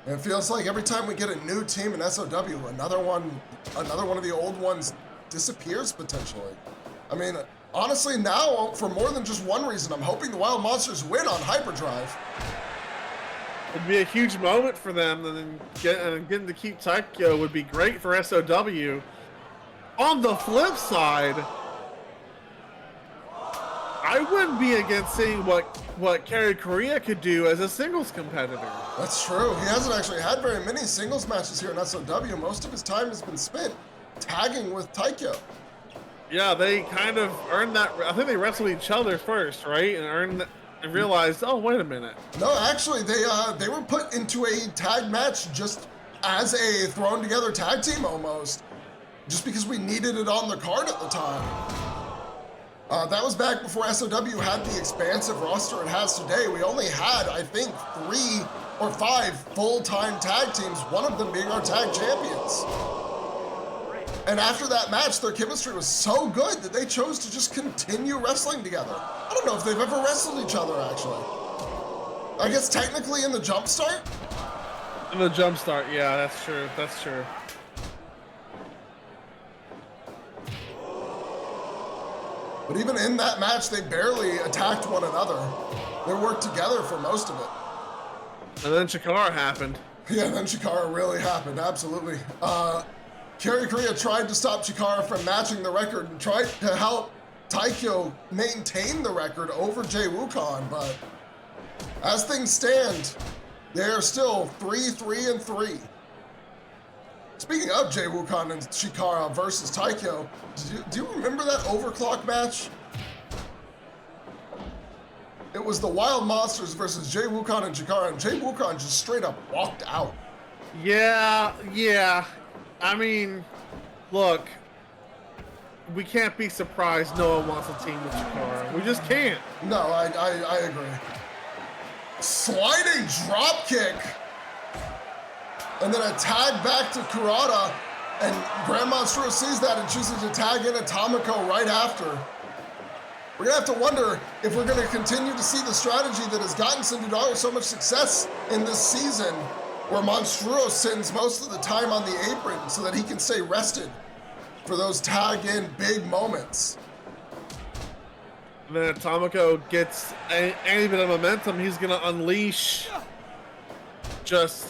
It feels like every time we get a new team in SOW, another one of the old ones disappears potentially. I mean, honestly now, for more than just one reason, I'm hoping the Wild Monsters win on Hyperdrive. It'd be a huge moment for them, and then getting to keep Taika would be great for SOW. On the flip side, I wouldn't be against seeing what Kerry Korea could do as a singles competitor. That's true. He hasn't actually had very many singles matches here in SOW. Most of his time has been spent tagging with Taika. Yeah, they kind of earned that. I think they wrestled each other first, right? And earned that, and realized, oh, wait a minute. No, actually, they were put into a tag match just as a thrown together tag team almost. just because we needed it on the card at the time. That was back before SOW had the expansive roster it has today. We only had, I think, 3 or 5 full-time tag teams, one of them being our tag champions. And after that match, their chemistry was so good that they chose to just continue wrestling together. I don't know if they've ever wrestled each other, actually. I guess technically in the jump start? In the jump start, yeah, that's true, that's true. But even in that match, they barely attacked one another. They worked together for most of it. And then Chikara happened. Yeah, then Chikara really happened, absolutely. Kerry Korea tried to stop Chikara from matching the record and tried to help Taikyo maintain the record over Jay Wukong, but as things stand, they are still 3-3-3. Speaking of Jay Wukong and Chikara versus Taikyo, do you remember that overclock match? It was the Wild Monsters versus Jay Wukong and Chikara, and Jay Wukong just straight up walked out. Yeah. I mean, look, we can't be surprised no one wants a team with Chikara. We just can't. No, I agree. Sliding drop kick. And then a tag back to Kurata, and Grand Monstro sees that and chooses to tag in Atomico right after. We're gonna have to wonder if we're gonna continue to see the strategy that has gotten Dudarlo so much success in this season, where Monstruo sends most of the time on the apron so that he can stay rested for those tag-in big moments. And then Atomico gets any bit of momentum, he's gonna unleash just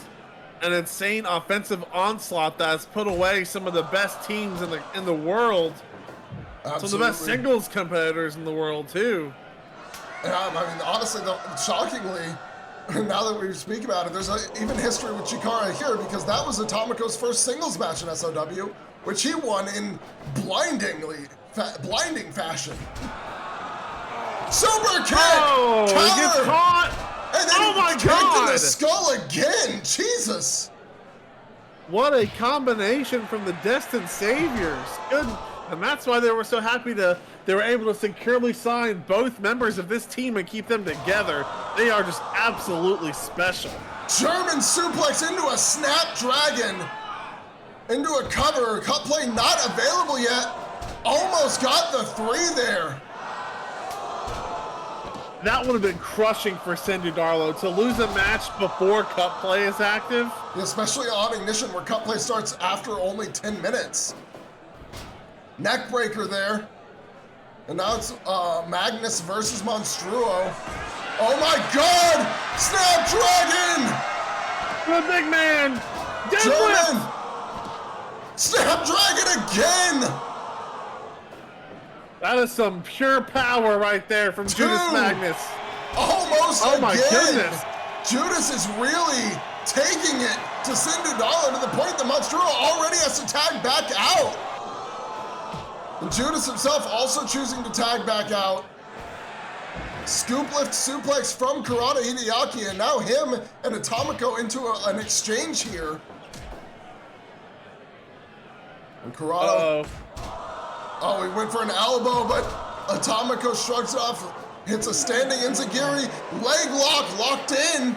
an insane offensive onslaught that's put away some of the best teams in the world. Absolutely. Some of the best singles competitors in the world too. And I mean, honestly, shockingly, now that we speak about it, there's even history with Chikara here, because that was Atomico's first singles match in SOW, which he won in blinding fashion. Super kick! Oh, counter, he gets caught! And then oh my kicked God! in the skull again. Jesus! What a combination from the Destined Saviors. Good, and that's why they were so happy they were able to securely sign both members of this team and keep them together. They are just absolutely special. German suplex into a snapdragon, into a cover. Cut play not available yet. Almost got the 3 there. That would have been crushing for Dudarlo to lose a match before cut play is active. Especially on Ignition, where cut play starts after only 10 minutes. Neckbreaker there. And now it's Magnus versus Monstruo. Oh my God! Snapdragon! The big man! German! Snapdragon again! That is some pure power right there from Judas Magnus. Almost oh again! My goodness! Judas is really taking it to Dudarlo to the point that Monstruo already has to tag back out. And Judas himself also choosing to tag back out. Scoop lift suplex from Kurata Hideaki, and now him and Atomico into an exchange here. And Kurata. Oh, he went for an elbow, but Atomico shrugs it off, hits a standing enziguri, leg lock locked in.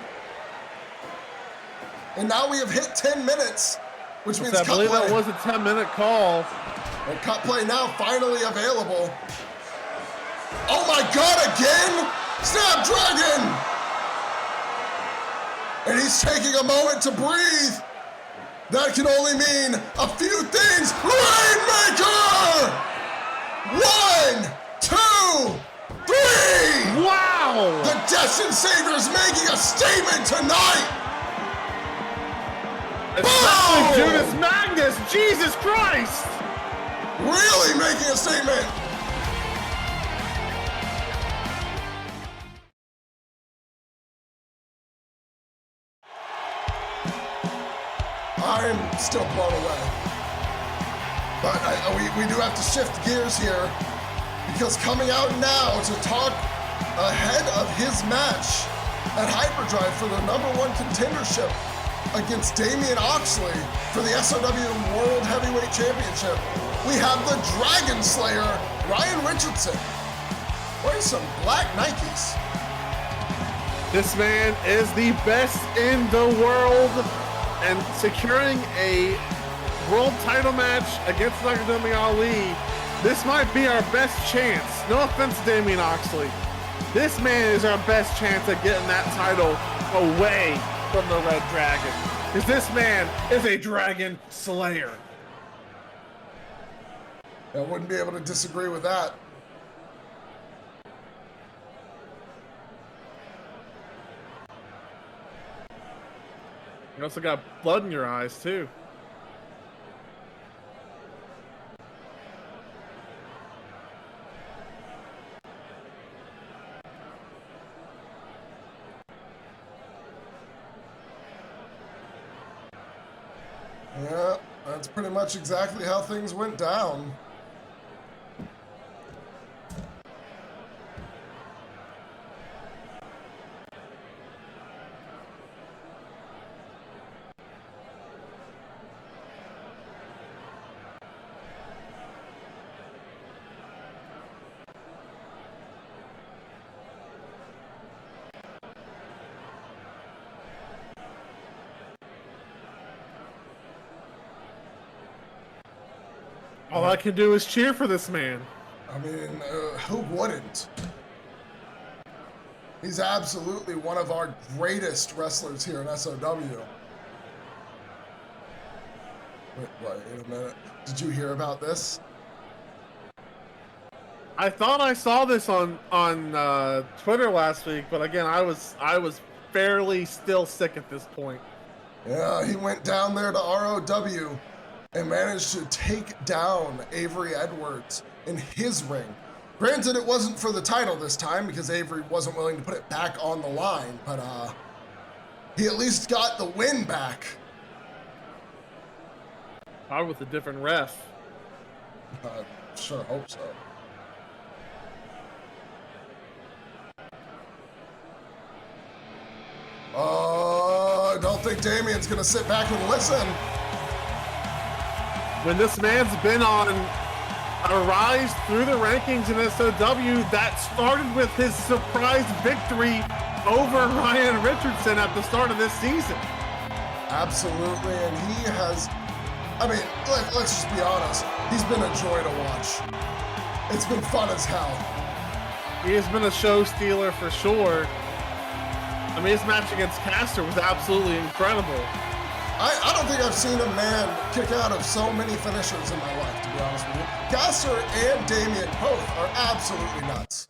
And now we have hit 10 minutes, which means cut play. I believe that was a 10-minute call. And cut play now finally available. Oh my God, again? Snapdragon! And he's taking a moment to breathe. That can only mean a few things. Rainmaker! 1, 2, 3! Wow! The Destined Saviors making a statement tonight! Especially Judas Magnus, Jesus Christ! Really making a statement! I'm still blown away. But we do have to shift gears here, because coming out now to talk ahead of his match at Hyperdrive for the #1 contendership against Damian Oxley for the SOW World Heavyweight Championship. We have the Dragon Slayer, Ryan Richardson, wearing some black Nikes. This man is the best in the world, and securing a world title match against Dr. Ali, this might be our best chance. No offense to Damian Oxley. This man is our best chance at getting that title away from the Red Dragon. Because this man is a Dragon Slayer. I wouldn't be able to disagree with that. You also got blood in your eyes, too. Yeah, that's pretty much exactly how things went down. All I can do is cheer for this man. I mean, who wouldn't? He's absolutely one of our greatest wrestlers here in SOW. Wait a minute. Did you hear about this? I thought I saw this on Twitter last week, but again, I was fairly still sick at this point. Yeah, he went down there to ROW and managed to take down Avery Edwards in his ring. Granted, it wasn't for the title this time because Avery wasn't willing to put it back on the line, but he at least got the win back. Probably with a different ref. Sure hope so. I don't think Damian's gonna sit back and listen. When this man's been on a rise through the rankings in SOW, that started with his surprise victory over Ryan Richardson at the start of this season. Absolutely, and he has, I mean, let's just be honest, he's been a joy to watch. It's been fun as hell. He has been a show stealer for sure. I mean, his match against Caster was absolutely incredible. I don't think I've seen a man kick out of so many finishers in my life, to be honest with you. Caster and Damian both are absolutely nuts.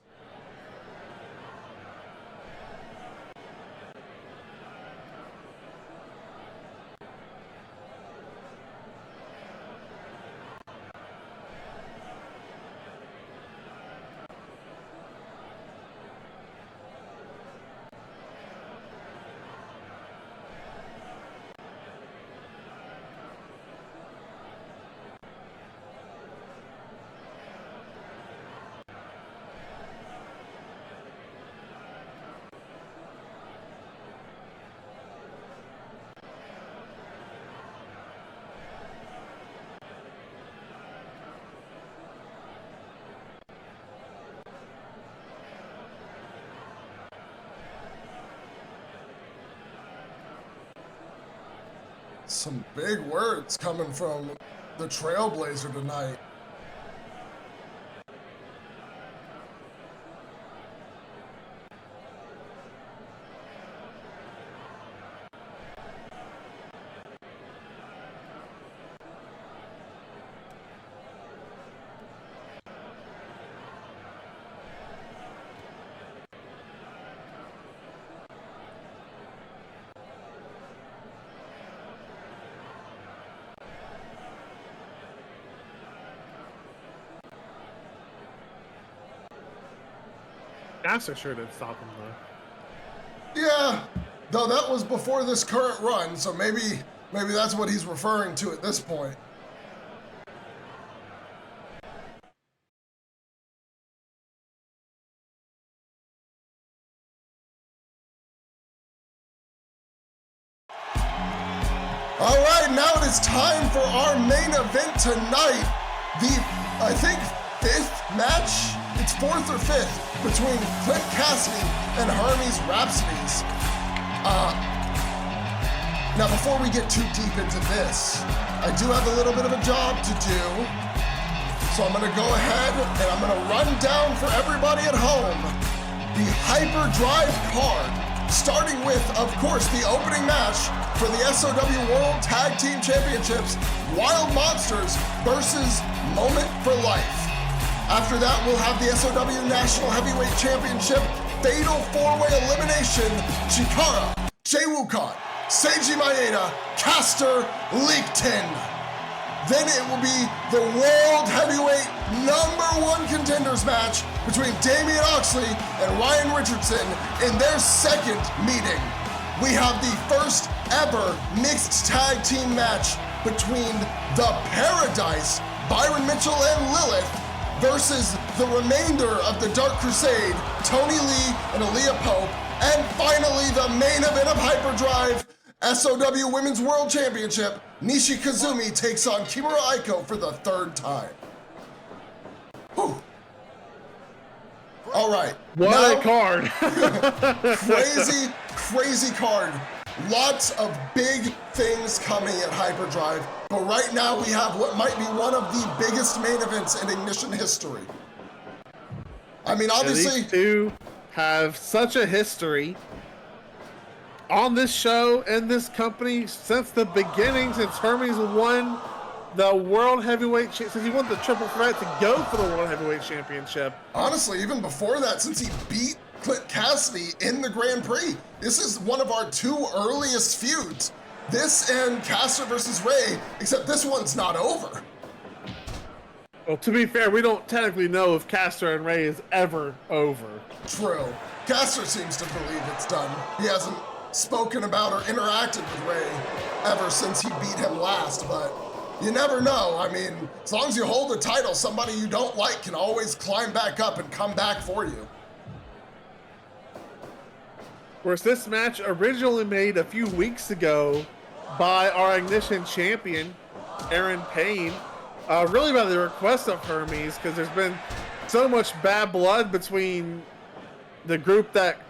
Some big words coming from the Trailblazer tonight. Caster sure did stop him though. Yeah, though that was before this current run, so maybe that's what he's referring to at this point. is time for our main event tonight. The, I think, 5th match? It's 4th or 5th between Clint Kassidy and Hermes Rhapsodes. Now, before we get too deep into this, I do have a little bit of a job to do. So I'm gonna go ahead and I'm gonna run down for everybody at home the Hyperdrive card, starting with, of course, the opening match for the SOW World Tag Team Championships, Wild Monsters versus Moment for Life. After that, we'll have the SOW National Heavyweight Championship, Fatal 4-Way Elimination, Chikara, Jay Wukong, Seiji Maeda, Caster, Leakton. Then it will be the World Heavyweight #1 contenders match between Damian Oxley and Ryan Richardson in their second meeting. We have the first ever mixed tag team match between the Paradise, Byron Mitchell and Lilith, versus the remainder of the Dark Crusade, Tony Lee and Aaliyah Pope. And finally, the main event of Hyperdrive, SOW Women's World Championship, Nishi Kazumi takes on Kimura Aiko for the 3rd time. Whew. All right. What a card. Crazy card. Lots of big things coming at Hyperdrive, but right now we have what might be one of the biggest main events in Ignition history. I mean, obviously, these two have such a history on this show and this company since the beginning, since Hermes won the World Heavyweight, since he won the triple threat to go for the World Heavyweight Championship. Honestly, even before that, since he beat Clint Kassidy in the Grand Prix, this is one of our 2 earliest feuds. This and Caster versus Ray, except this one's not over. Well, to be fair, we don't technically know if Caster and Ray is ever over. True. Caster seems to believe it's done. He hasn't spoken about or interacted with Ray ever since he beat him last, but you never know. I mean, as long as you hold the title, somebody you don't like can always climb back up and come back for you. Of course, this match originally made a few weeks ago by our Ignition champion, Erren Payne, really by the request of Hermes, because there's been so much bad blood between the group that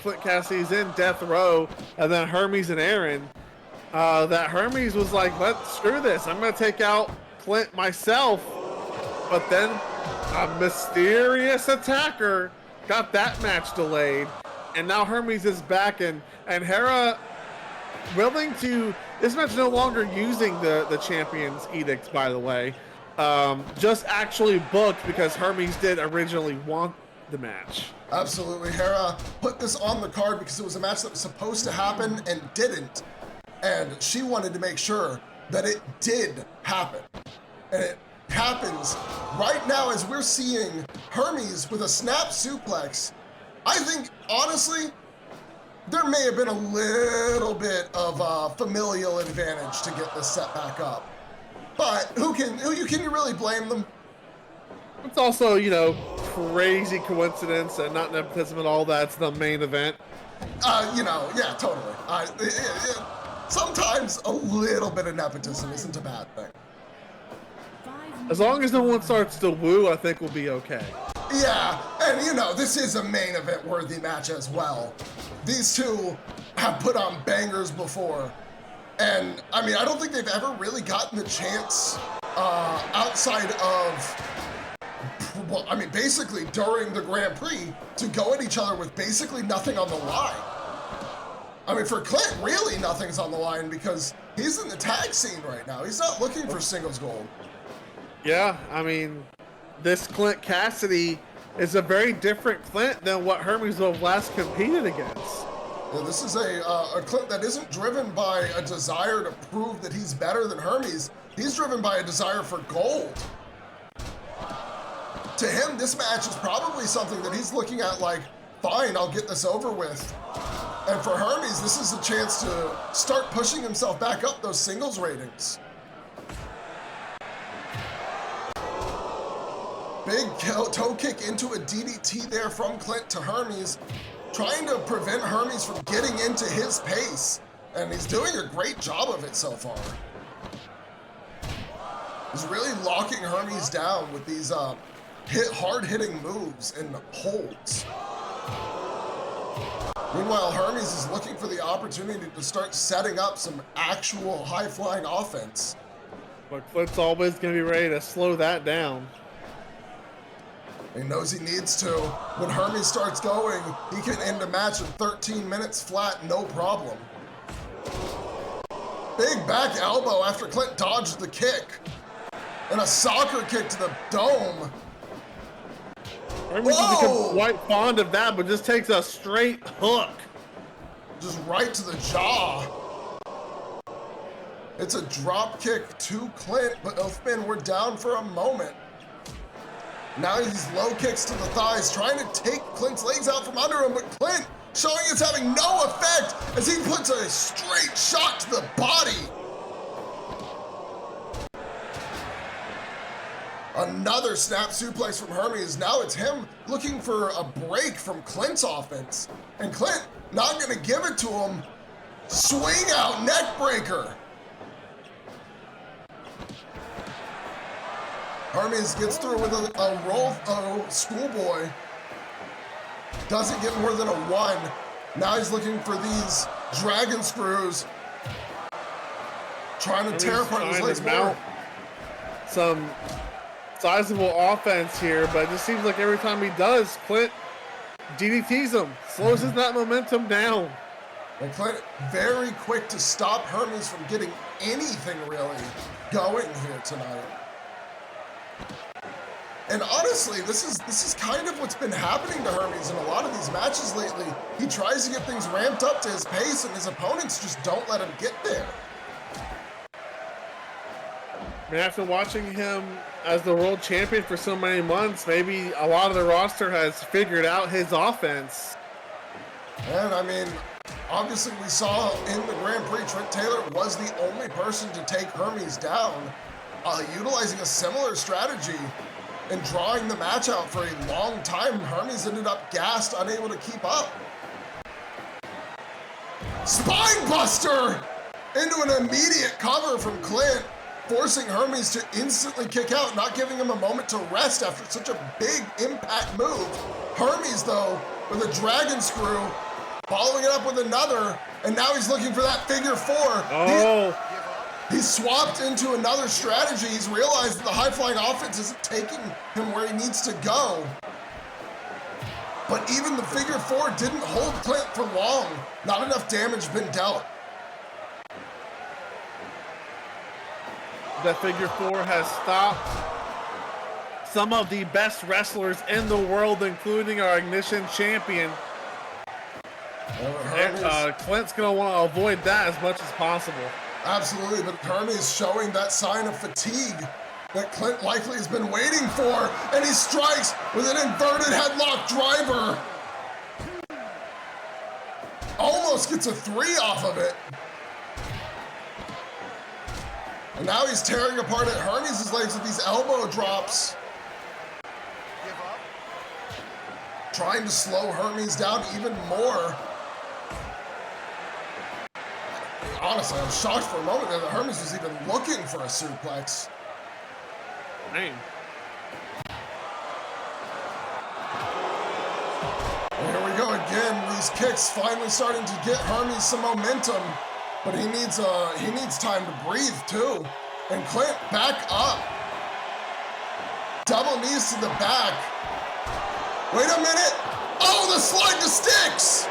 Clint Cassidy's in, Death Row, and then Hermes and Erren, that Hermes was like, screw this, I'm gonna take out Clint myself. But then a mysterious attacker got that match delayed, and now Hermes is back, and Hera willing to, this match no longer using the Champions Edict, by the way, just actually booked because Hermes did originally want the match. Absolutely. Hera put this on the card because it was a match that was supposed to happen and didn't. And she wanted to make sure that it did happen. And it happens right now as we're seeing Hermes with a snap suplex. I think, honestly, there may have been a little bit of familial advantage to get this set back up. But can you really blame them? It's also, crazy coincidence and not nepotism at all. That's the main event. Yeah, totally. Sometimes a little bit of nepotism isn't a bad thing. As long as no one starts to woo, I think we'll be okay. Yeah, and this is a main event worthy match as well. These two have put on bangers before. And, I mean, I don't think they've ever really gotten the chance outside of, well, I mean, basically during the Grand Prix to go at each other with basically nothing on the line. I mean, for Clint, really nothing's on the line because he's in the tag scene right now. He's not looking for singles gold. Yeah, I mean, this Clint Kassidy is a very different Clint than what Hermes will have last competed against. Yeah, this is a Clint that isn't driven by a desire to prove that he's better than Hermes. He's driven by a desire for gold. To him, this match is probably something that he's looking at like, fine, I'll get this over with. And for Hermes, this is a chance to start pushing himself back up those singles ratings. Big toe kick into a DDT there from Clint to Hermes, trying to prevent Hermes from getting into his pace. And he's doing a great job of it so far. He's really locking Hermes down with these hard-hitting moves and holds. Meanwhile, Hermes is looking for the opportunity to start setting up some actual high-flying offense. But Clint's always going to be ready to slow that down. He knows he needs to. When Hermes starts going, he can end a match in 13 minutes flat, no problem. Big back elbow after Clint dodged the kick. And a soccer kick to the dome. Hermes has become quite fond of that, but just takes a straight hook. Just right to the jaw. It's a drop kick to Clint, but Elfman, we're down for a moment. Now he's low kicks to the thighs, trying to take Clint's legs out from under him, but Clint showing it's having no effect as he puts a straight shot to the body. Another snap suplex from Hermes. Now it's him looking for a break from Clint's offense. And Clint not gonna give it to him. Swing out neck breaker. Hermes gets through with a roll schoolboy. Doesn't get more than a 1. Now he's looking for these dragon screws. Trying to tear apart his legs more. Some sizable offense here, but it just seems like every time he does, Clint DDTs him, slows that momentum down. And Clint very quick to stop Hermes from getting anything really going here tonight. And honestly, this is kind of what's been happening to Hermes in a lot of these matches lately. He tries to get things ramped up to his pace, and his opponents just don't let him get there. I mean, after watching him as the world champion for so many months, maybe a lot of the roster has figured out his offense. And I mean, obviously we saw in the Grand Prix, Trent Taylor was the only person to take Hermes down, utilizing a similar strategy and drawing the match out for a long time. Hermes ended up gassed, unable to keep up. Spine buster into an immediate cover from Clint, forcing Hermes to instantly kick out, not giving him a moment to rest after such a big impact move. Hermes, though, with a dragon screw, following it up with another, and now he's looking for that figure 4. Oh. He's swapped into another strategy. He's realized that the high-flying offense isn't taking him where he needs to go. But even the figure 4 didn't hold Clint for long. Not enough damage been dealt. That figure 4 has stopped some of the best wrestlers in the world, including our Ignition champion. Clint's going to want to avoid that as much as possible. Absolutely, but Hermes showing that sign of fatigue that Clint likely has been waiting for, and he strikes with an inverted headlock driver. Almost gets a 3 off of it. And now he's tearing apart at Hermes' legs with these elbow drops. Trying to slow Hermes down even more. Honestly, I'm shocked for a moment there that Hermes was even looking for a suplex. Dang. And here we go again. These kicks finally starting to get Hermes some momentum, but he needs time to breathe too. And Clint back up. Double knees to the back. Wait a minute. Oh, the slide to sticks.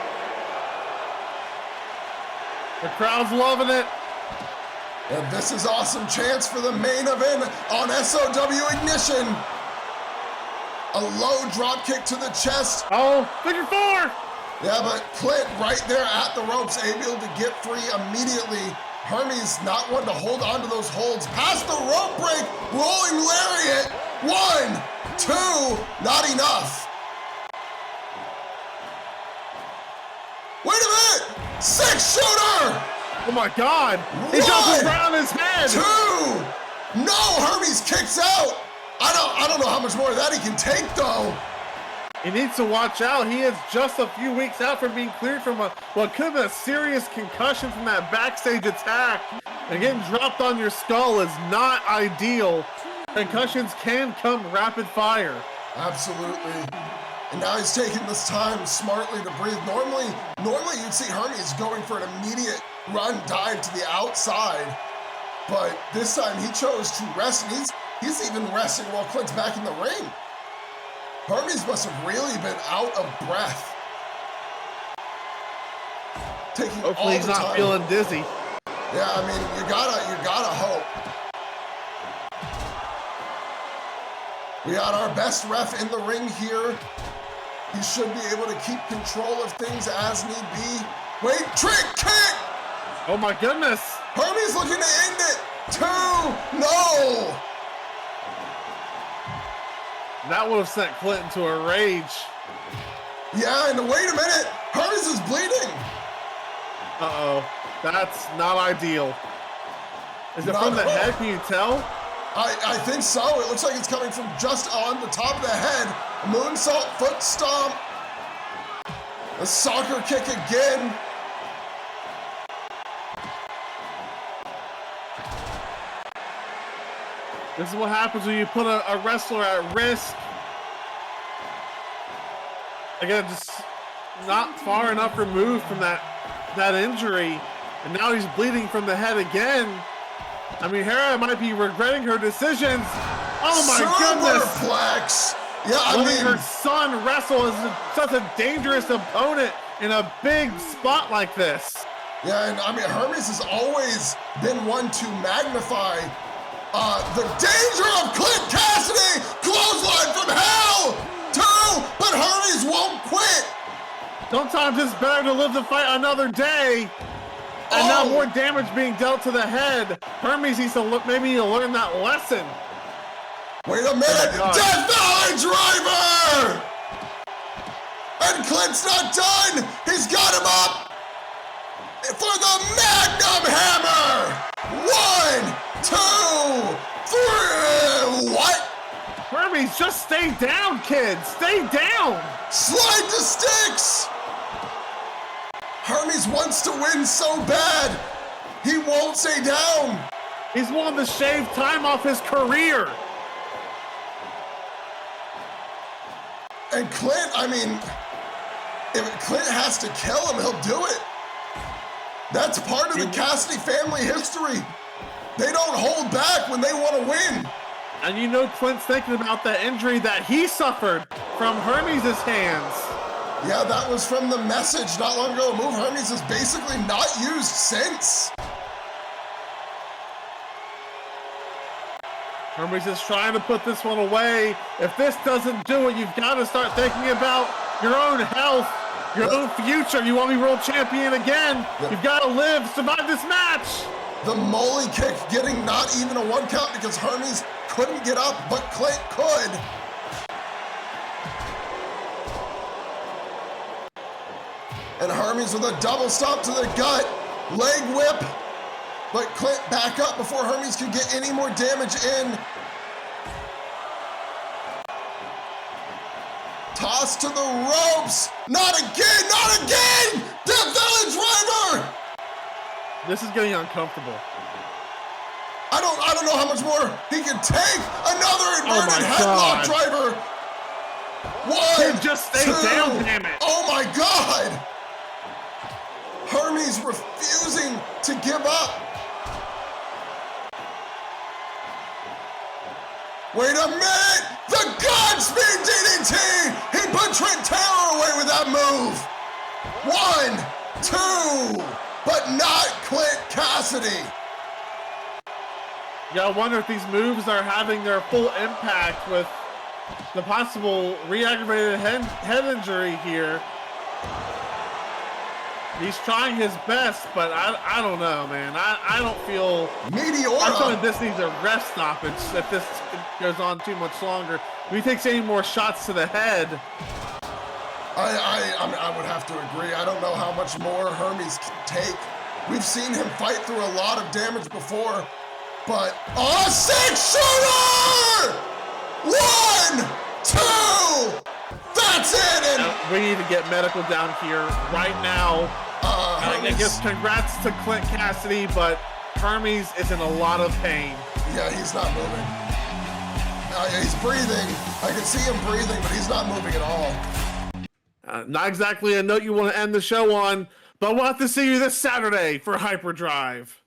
The crowd's loving it. And this is awesome chance for the main event on SOW Ignition. A low drop kick to the chest. Oh, figure 4. Yeah, but Clint right there at the ropes, able to get free immediately. Hermes not one to hold on to those holds. Past the rope break, rolling lariat. 1, 2, not enough. Wait a minute! 6 shooter! Oh my God! He jumps around his head. 2! No, Hermes kicks out. I don't know how much more of that he can take though. He needs to watch out. He is just a few weeks out from being cleared from what could have been a serious concussion from that backstage attack. And getting dropped on your skull is not ideal. Concussions can come rapid fire. Absolutely. And now he's taking this time smartly to breathe. Normally you'd see Hermes going for an immediate run dive to the outside. But this time he chose to rest, and he's even resting while Clint's back in the ring. Hermes must have really been out of breath. Taking Hopefully all he's the not time. feeling dizzy. Yeah, I mean, you gotta hope. We got our best ref in the ring here. He should be able to keep control of things as need be. Wait, trick kick! Oh my goodness! Hermes looking to end it. 2, no! That would have sent Clint into a rage. Yeah, and wait a minute, Hermes is bleeding. Uh-oh, that's not ideal. Is it from the head, can you tell? I think so. It looks like it's coming from just on the top of the head. Moonsault, foot stomp. A soccer kick again. This is what happens when you put a wrestler at risk. Again, just not far enough removed from that injury. And now he's bleeding from the head again. I mean, Hera might be regretting her decisions. Oh my goodness! Superplex! Yeah, I Letting mean, her son wrestle is such a dangerous opponent in a big spot like this. yeah, and I mean, Hermes has always been one to magnify the danger of Clint Kassidy! Clothesline from hell! 2, but Hermes won't quit! Sometimes it's better to live to fight another day. And now more damage being dealt to the head. Hermes needs to maybe learn that lesson. Wait a minute! Death Valley Driver! And Clint's not done! He's got him up for the Magnum Hammer! 1, 2, 3, what? Hermes, just stay down, kids. Stay down. Slide to sticks! Hermes wants to win so bad, he won't stay down. He's willing to shave time off his career. And Clint, I mean, if Clint has to kill him, he'll do it. That's part of the Kassidy family history. They don't hold back when they want to win. And you know Clint's thinking about that injury that he suffered from Hermes' hands. Yeah, that was from the message not long ago. A move Hermes has basically not used since. Hermes is trying to put this one away. If this doesn't do it, you've got to start thinking about your own health, your own future. You want to be world champion again. You've got to live, survive this match. The molly kick getting not even a 1 count because Hermes couldn't get up, but Clint could. And Hermes with a double stomp to the gut, leg whip, but Clint back up before Hermes could get any more damage in. Toss to the ropes, not again, not again! Death Valley Driver! This is getting uncomfortable. I don't know how much more he can take. Another inverted headlock driver. 1, just stay 2. down, damn it. Oh my God! Hermes refusing to give up. Wait a minute! The Godspeed DDT! He put Trent Taylor away with that move. 1, 2, but not Clint Kassidy. Yeah, I wonder if these moves are having their full impact with the possible re-aggravated head injury here. He's trying his best, but I don't know, man. I don't feel... Meteora! I feel like this needs a rest stoppage if this goes on too much longer. If he takes any more shots to the head... I would have to agree. I don't know how much more Hermes can take. We've seen him fight through a lot of damage before, but... A 6-shooter! 1, 2... That's it! And we need to get medical down here right now. I guess congrats to Clint Kassidy, but Hermes is in a lot of pain. Yeah, he's not moving. He's breathing. I can see him breathing, but he's not moving at all. Not exactly a note you want to end the show on, but we'll have to see you this Saturday for Hyperdrive.